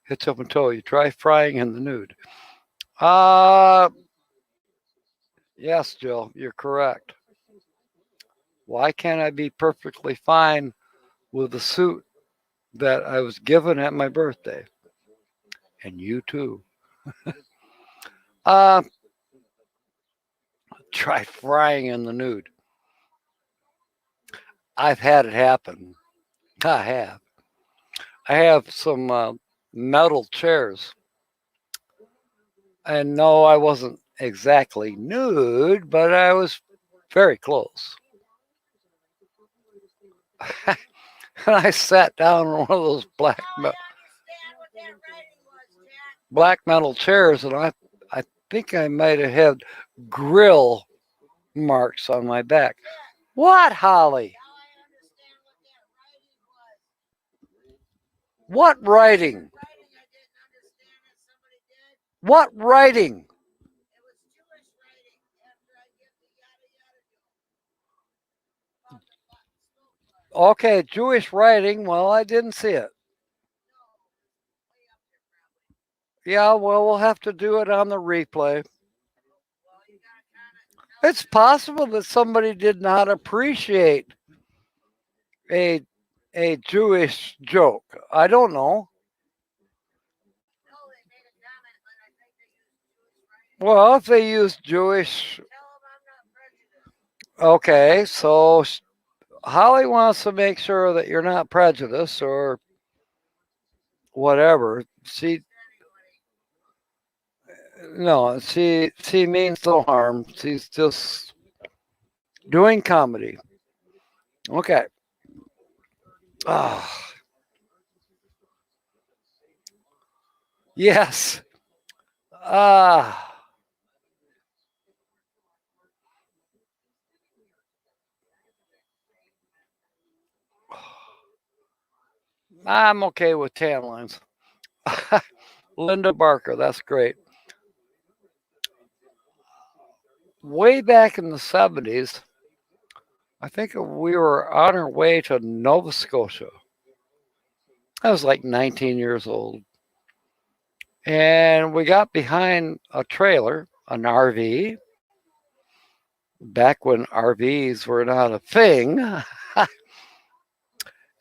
Hitch up and tow. You try frying in the nude. Yes, Jill, you're correct. Why can't I be perfectly fine with the suit that I was given at my birthday? And you too. Try frying in the nude. I've had it happen. I have. I have some metal chairs. And no, I wasn't exactly nude, but I was very close. And I sat down on one of those black metal chairs, and I think I might have had grill marks on my back. What, Holly? What writing? What writing? Okay, Jewish writing. Well, I didn't see it. Yeah, well, we'll have to do it on the replay. It's possible that somebody did not appreciate a Jewish joke. I don't know. Well, if they use Jewish, okay. So Holly wants to make sure that you're not prejudiced or whatever. She means no harm. She's just doing comedy. Okay. Ah, yes. Ah. I'm okay with tan lines. Linda Barker, that's great. Way back in the 70s, I think we were on our way to Nova Scotia. I was like 19 years old. And we got behind a trailer, an RV, back when RVs were not a thing.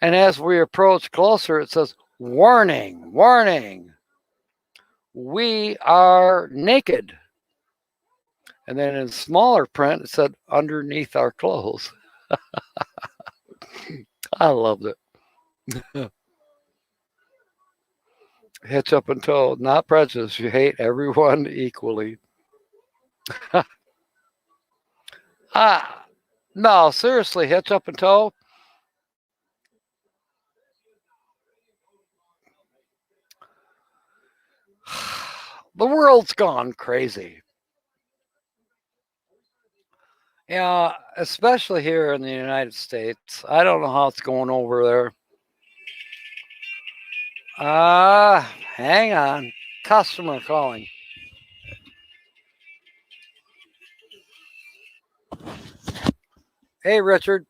And as we approach closer, it says, warning, warning, we are naked. And then in smaller print, it said, underneath our clothes. I loved it. Hitch up and toe, not prejudice. You hate everyone equally. No, seriously, hitch up and toe. The world's gone crazy. Yeah, especially here in the United States. I don't know how it's going over there. Hang on. Customer calling. Hey, Richard.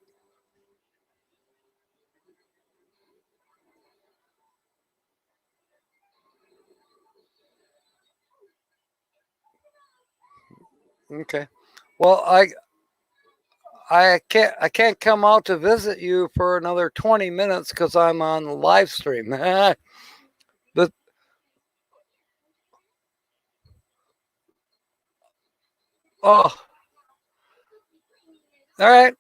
Okay. Well, I can't come out to visit you for another 20 minutes because I'm on the live stream. But oh, all right.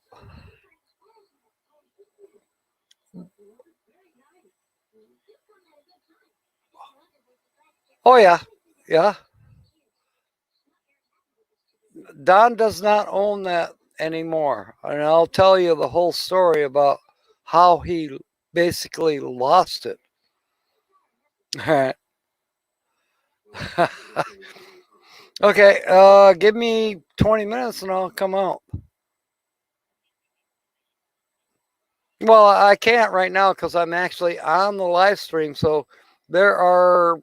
Oh yeah, yeah. Don does not own that anymore, and I'll tell you the whole story about how he basically lost it. All right. Okay, give me 20 minutes and I'll come out. Well, I can't right now because I'm actually on the live stream. So there are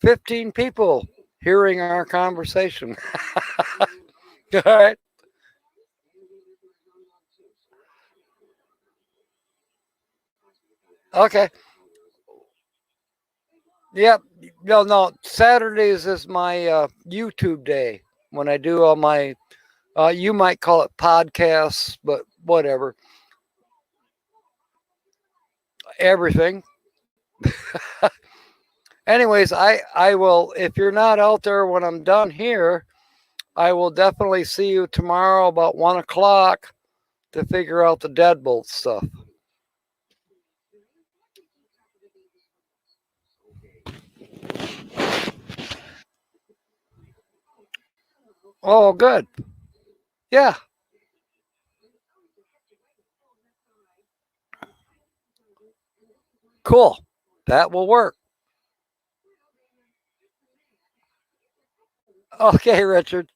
15 people hearing our conversation. All right. Okay. Yep. No. Saturdays is my YouTube day when I do all my, you might call it podcasts, but whatever. Everything. Anyways, I will, if you're not out there when I'm done here, I will definitely see you tomorrow about 1 o'clock to figure out the deadbolt stuff. Oh, good. Yeah. Cool. That will work. Okay, Richard.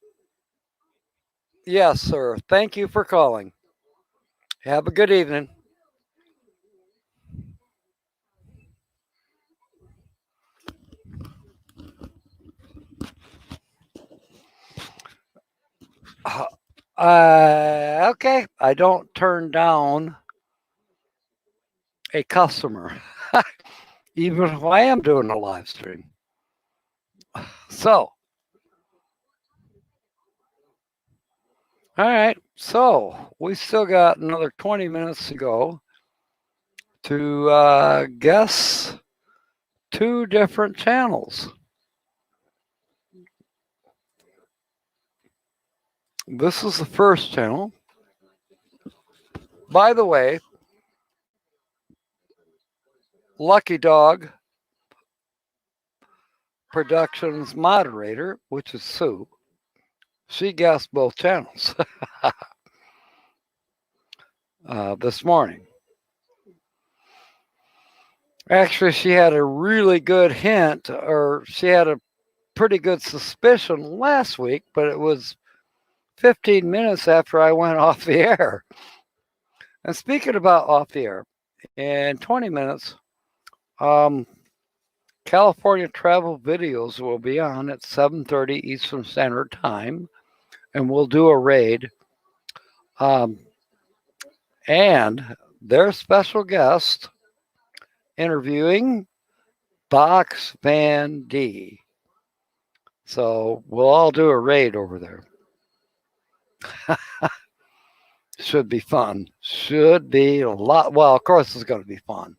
Yes, sir. Thank you for calling. Have a good evening. Okay, I don't turn down a customer, even if I am doing a live stream. So, all right, so we still got another 20 minutes to go to guess 2 different channels. This is the first channel. By the way, Lucky Dog Productions moderator, which is Sue, she guessed both channels this morning. Actually, she had a really good hint, or she had a pretty good suspicion last week, but it was 15 minutes after I went off the air. And speaking about off the air, in 20 minutes, California travel videos will be on at 7:30 Eastern Standard Time, and we'll do a raid. And their special guest interviewing Box Van D. So we'll all do a raid over there. Should be fun. Should be a lot. Well, of course, it's going to be fun.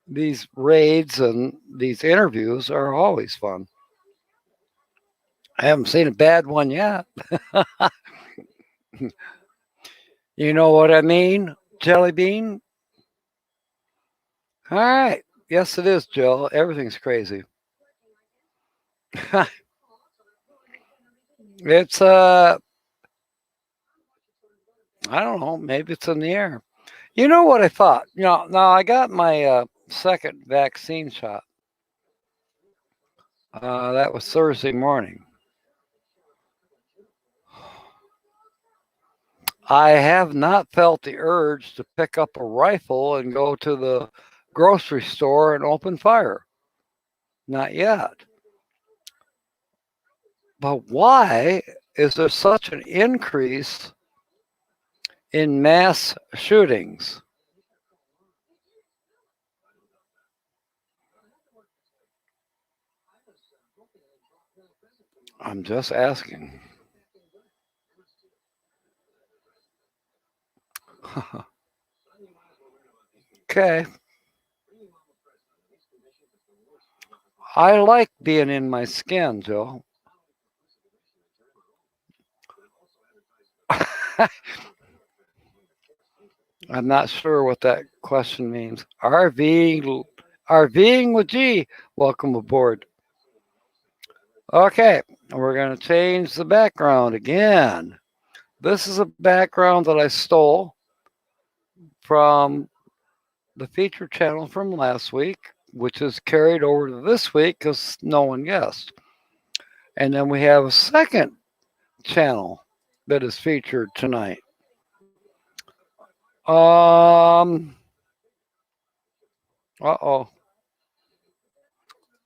These raids and these interviews are always fun. I haven't seen a bad one yet. You know what I mean, Jelly Bean? All right. Yes, it is, Jill. Everything's crazy. It's I don't know, maybe it's in the air. You know what I thought? Now I got my second vaccine shot. That was Thursday morning. I have not felt the urge to pick up a rifle and go to the grocery store and open fire. Not yet. But why is there such an increase in mass shootings? I'm just asking. Okay. I like being in my skin, Joe. I'm not sure what that question means. RVing with G. Welcome aboard. Okay, we're going to change the background again. This is a background that I stole from the feature channel from last week, which is carried over to this week because no one guessed. And then we have a second channel that is featured tonight. Uh-oh.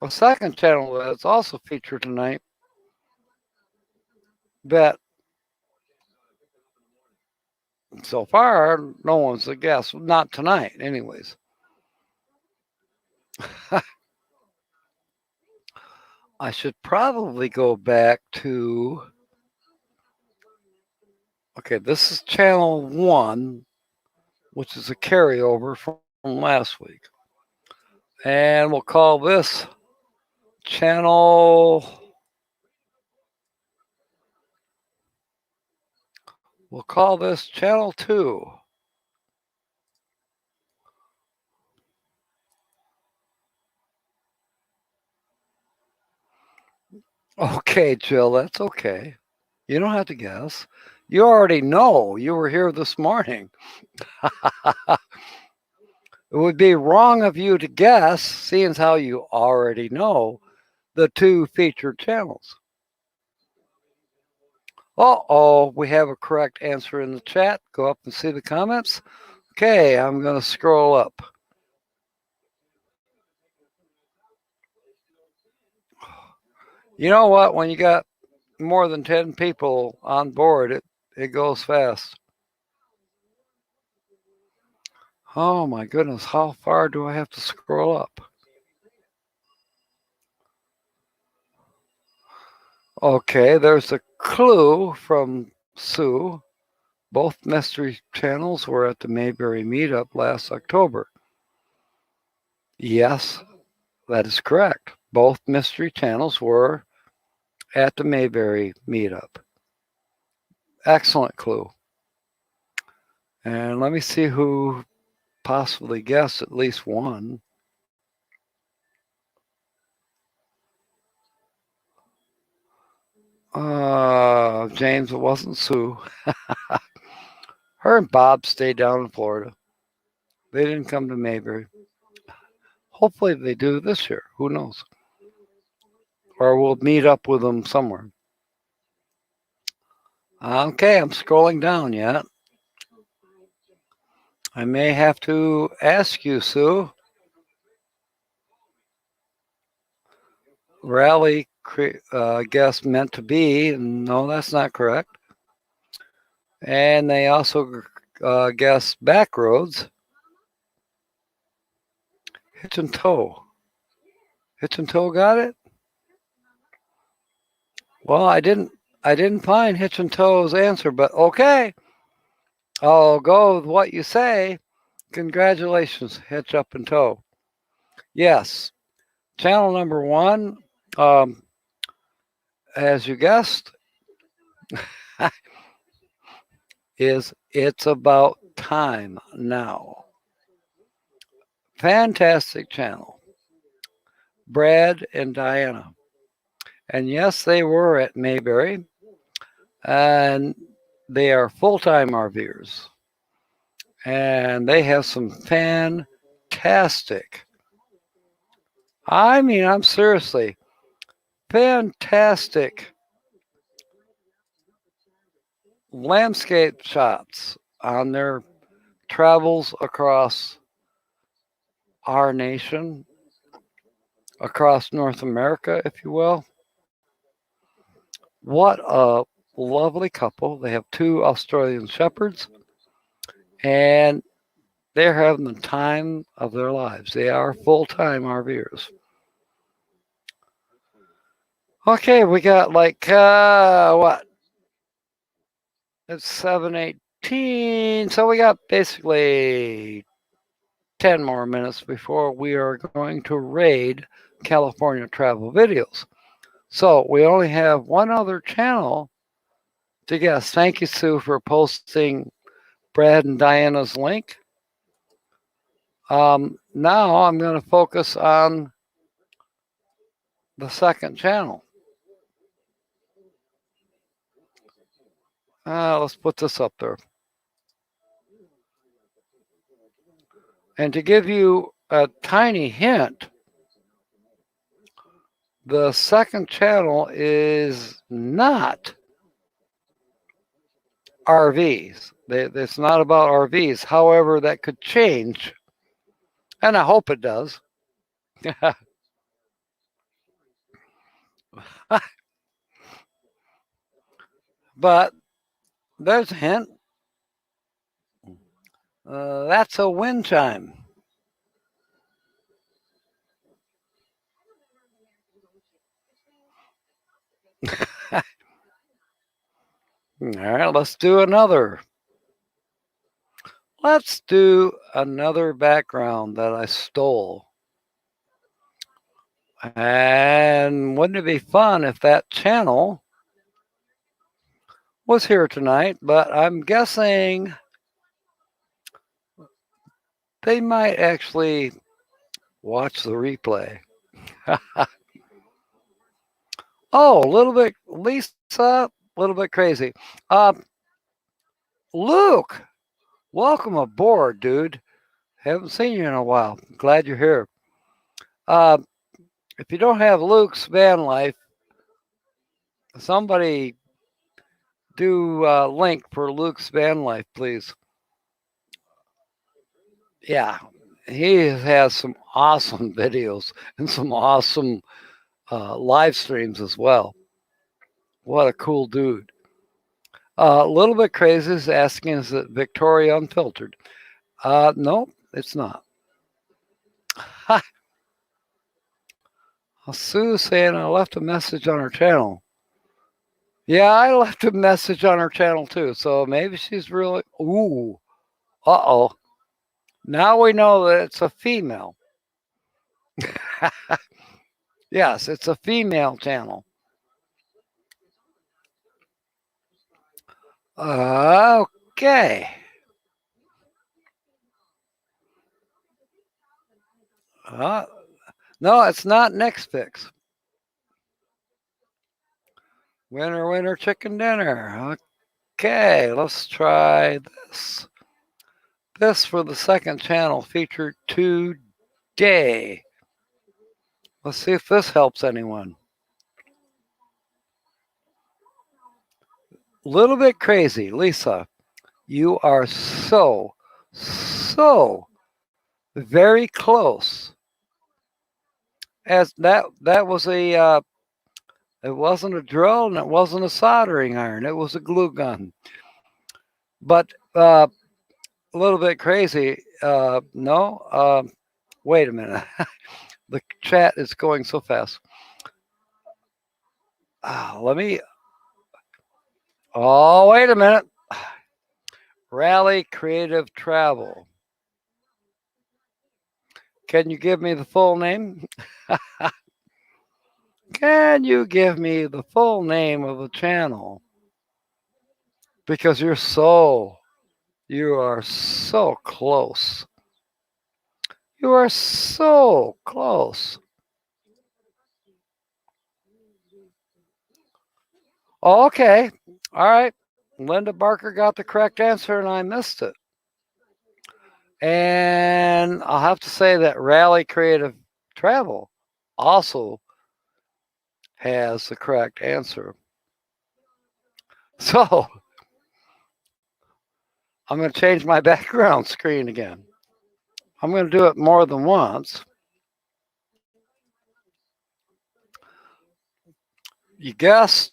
A second channel that's also featured tonight that so far no one's a guess. Not tonight, anyways. I should probably go back to. Okay, this is channel 1, which is a carryover from last week. And we'll call this channel. We'll call this channel 2. Okay, Jill, that's okay. You don't have to guess. You already know. You were here this morning. It would be wrong of you to guess, seeing as how you already know the 2 featured channels. Uh-oh, we have a correct answer in the chat. Go up and see the comments. Okay, I'm going to scroll up. You know what? When you got more than 10 people on board, It goes fast. Oh my goodness, how far do I have to scroll up? Okay, there's a clue from Sue. Both mystery channels were at the Mayberry meetup last October. Yes, that is correct. Both mystery channels were at the Mayberry meetup. Excellent clue. And let me see who possibly guessed at least one. James, it wasn't Sue. Her and Bob stayed down in Florida. They didn't come to Mayberry. Hopefully they do this year. Who knows? Or we'll meet up with them somewhere. Okay, I'm scrolling down yet. I may have to ask you, Sue. Rally guess meant to be. No, that's not correct. And they also guessed back roads. Hitch and tow. Hitch and tow got it? Well, I didn't find Hitch and Tow's answer, but okay. I'll go with what you say. Congratulations, Hitch Up and Tow. Yes. Channel number 1, as you guessed, is It's About Time Now. Fantastic channel. Brad and Diana. And yes, they were at Mayberry. And they are full-time RVers. And they have some fantastic, I'm seriously, fantastic landscape shots on their travels across our nation, across North America, if you will. What a lovely couple. They have 2 Australian Shepherds, and they're having the time of their lives. They are full-time RVers. Okay, we got like, what? It's 7:18, so we got basically 10 more minutes before we are going to raid California travel videos. So we only have one other channel to guess. Thank you, Sue, for posting Brad and Diana's link. Now I'm going to focus on the second channel. Let's put this up there. And to give you a tiny hint, the second channel is not RVs. It's not about RVs. However, that could change. And I hope it does. But there's a hint. That's a wind chime. All right, let's do another. Let's do another background that I stole. And wouldn't it be fun if that channel was here tonight? But I'm guessing they might actually watch the replay. Oh, a little bit, Lisa, a little bit crazy. Luke, welcome aboard, dude. Haven't seen you in a while. Glad you're here. If you don't have Luke's van life, somebody do a link for Luke's van life, please. Yeah, he has some awesome videos and some awesome live streams as well. What a cool dude. A little bit crazy is asking, is it Victoria Unfiltered? No, it's not. Ha! Sue's saying I left a message on her channel. Yeah, I left a message on her channel too. So maybe she's really. Ooh. Uh-oh. Now we know that it's a female. Yes, it's a female channel. Okay. No, it's not Next Fix. Winner, winner, chicken dinner. Okay, let's try this. This for the second channel featured today. Let's see if this helps anyone. Little bit crazy, Lisa. You are so very close. As that was a it wasn't a drill and it wasn't a soldering iron. It was a glue gun. But a little bit crazy. No. Wait a minute. The chat is going so fast. Let me. Oh, wait a minute. Rally Creative Travel. Can you give me the full name? Can you give me the full name of the channel? Because you are so close. You are so close. Oh, okay. All right. Linda Barker got the correct answer and I missed it. And I'll have to say that Rally Creative Travel also has the correct answer. So I'm going to change my background screen again. I'm going to do it more than once. You guessed.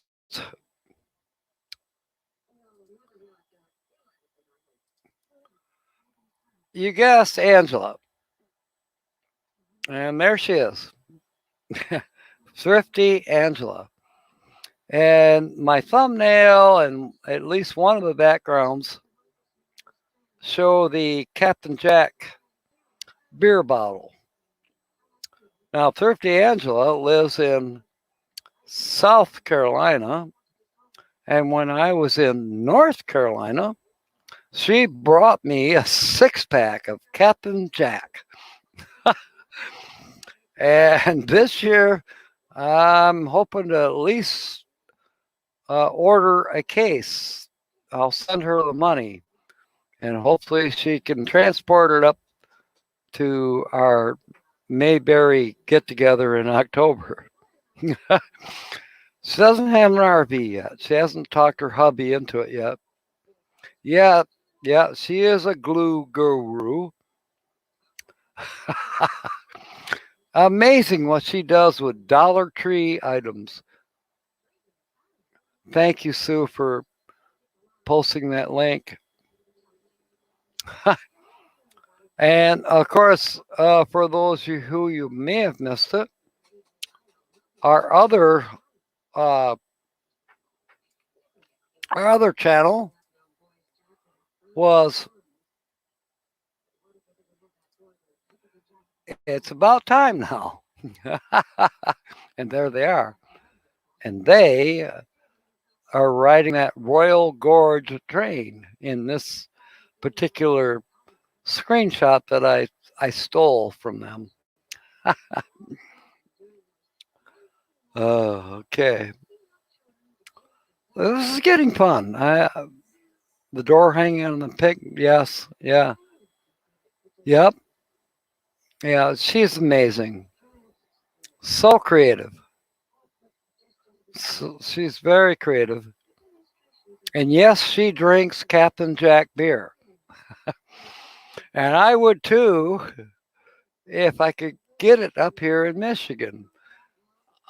You guessed Angela. And there she is. Thrifty Angela. And my thumbnail and at least one of the backgrounds show the Captain Jack beer bottle. Now, Thrifty Angela lives in South Carolina. And when I was in North Carolina, she brought me a 6-pack of Captain Jack. And this year, I'm hoping to at least order a case. I'll send her the money. And hopefully she can transport it up to our Mayberry get-together in October. She doesn't have an RV yet. She hasn't talked her hubby into it yet. Yeah, she is a glue guru. Amazing what she does with Dollar Tree items. Thank you, Sue, for posting that link. And of course, for those of you who may have missed it, our other channel was It's About Time Now. And there they are. And they are riding that Royal Gorge train in this particular screenshot that I stole from them. Okay. This is getting fun. The door hanging on the pig. Yes. Yeah. Yep. Yeah. She's amazing. So creative. So she's very creative. And yes, she drinks Captain Jack beer. And I would too if I could get it up here in Michigan.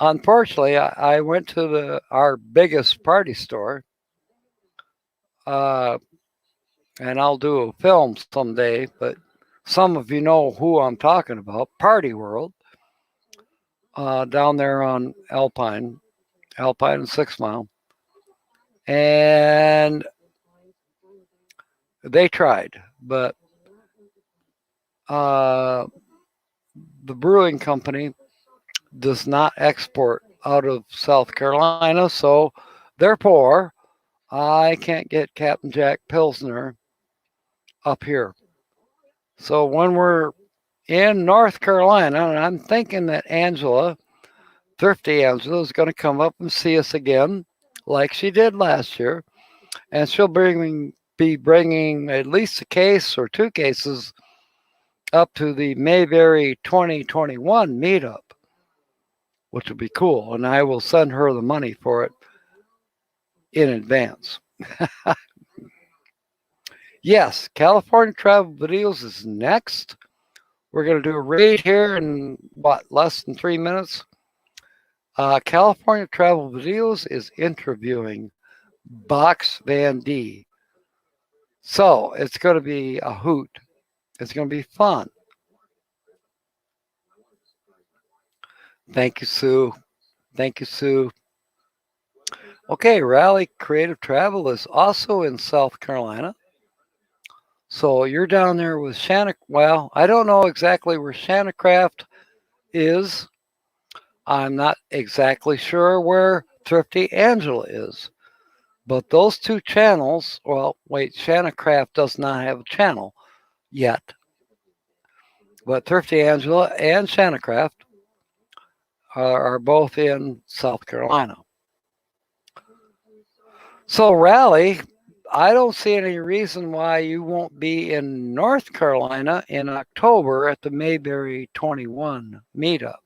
Unfortunately, I went to our biggest party store and I'll do a film someday, but some of you know who I'm talking about, Party World, down there on Alpine and 6 Mile. And they tried, but the brewing company does not export out of South Carolina, so therefore I can't get Captain Jack Pilsner up here. So when we're in North Carolina, and I'm thinking that Angela, Thrifty Angela, is going to come up and see us again, like she did last year, and she'll be bringing at least a case or 2 cases up to the Mayberry 2021 meetup, which would be cool, and I will send her the money for it in advance. Yes, California Travel Videos is next. We're going to do a raid here in less than 3 minutes. California Travel Videos is interviewing Box Van D. So it's going to be a hoot. It's going to be fun. Thank you, Sue. Thank you, Sue. Okay, Rally Creative Travel is also in South Carolina. So you're down there with Shanna. Well, I don't know exactly where Shannacraft is. I'm not exactly sure where Thrifty Angela is. But those 2 channels, well, wait, Shannacraft does not have a channel yet. But Thrifty Angela and Shannacraft are both in South Carolina. So, Rally, I don't see any reason why you won't be in North Carolina in October at the Mayberry 21 meetup.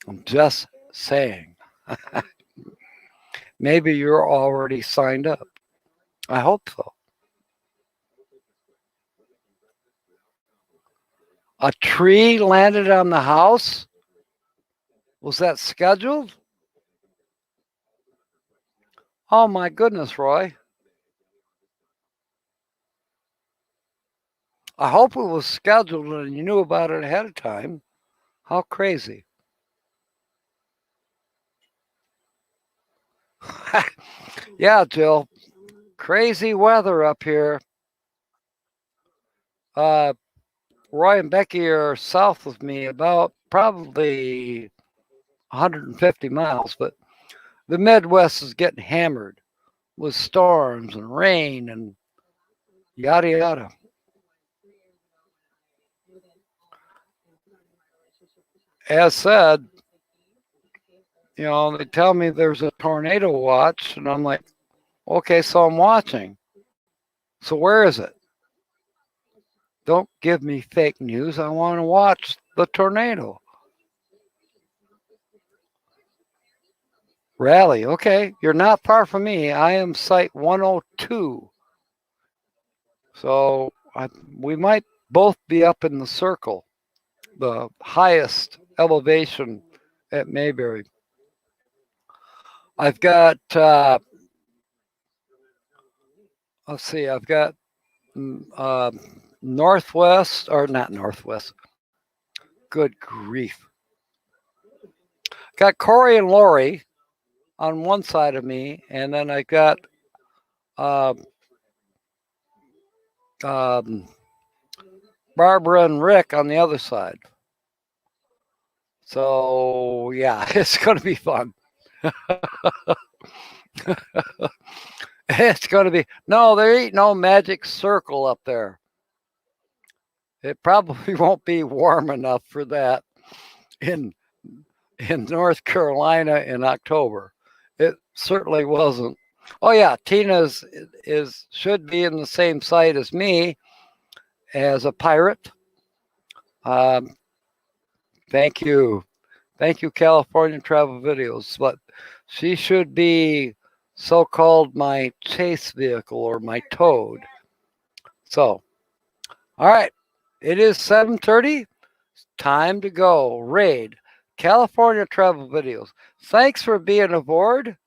I'm just saying. Maybe you're already signed up. I hope so. A tree landed on the house? Was that scheduled? Oh my goodness, Roy. I hope it was scheduled and you knew about it ahead of time. How crazy. Yeah, Jill. Crazy weather up here. Roy and Becky are south of me about probably 150 miles, but the Midwest is getting hammered with storms and rain and yada yada. As said, they tell me there's a tornado watch, and I'm like, okay, so I'm watching. So where is it? Don't give me fake news. I want to watch the tornado. Rally, okay. You're not far from me. I am site 102. So we might both be up in the circle, the highest elevation at Mayberry. I've got, let's see, I've got Northwest, or not Northwest. Good grief. Got Corey and Lori on one side of me, and then I got Barbara and Rick on the other side. So yeah, it's going to be fun. It's going to be, no, there ain't no magic circle up there. It probably won't be warm enough for that in North Carolina in October. It certainly wasn't. Oh yeah, Tina should be in the same site as me as a pirate. Thank you, California Travel Videos. But she should be so-called my chase vehicle or my toad. So, all right, it is 7:30. Time to go. Raid California Travel Videos. Thanks for being aboard.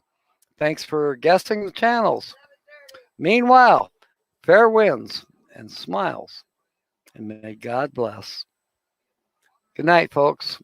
Thanks for guesting the channels. Meanwhile, fair winds and smiles, and may God bless. Good night, folks.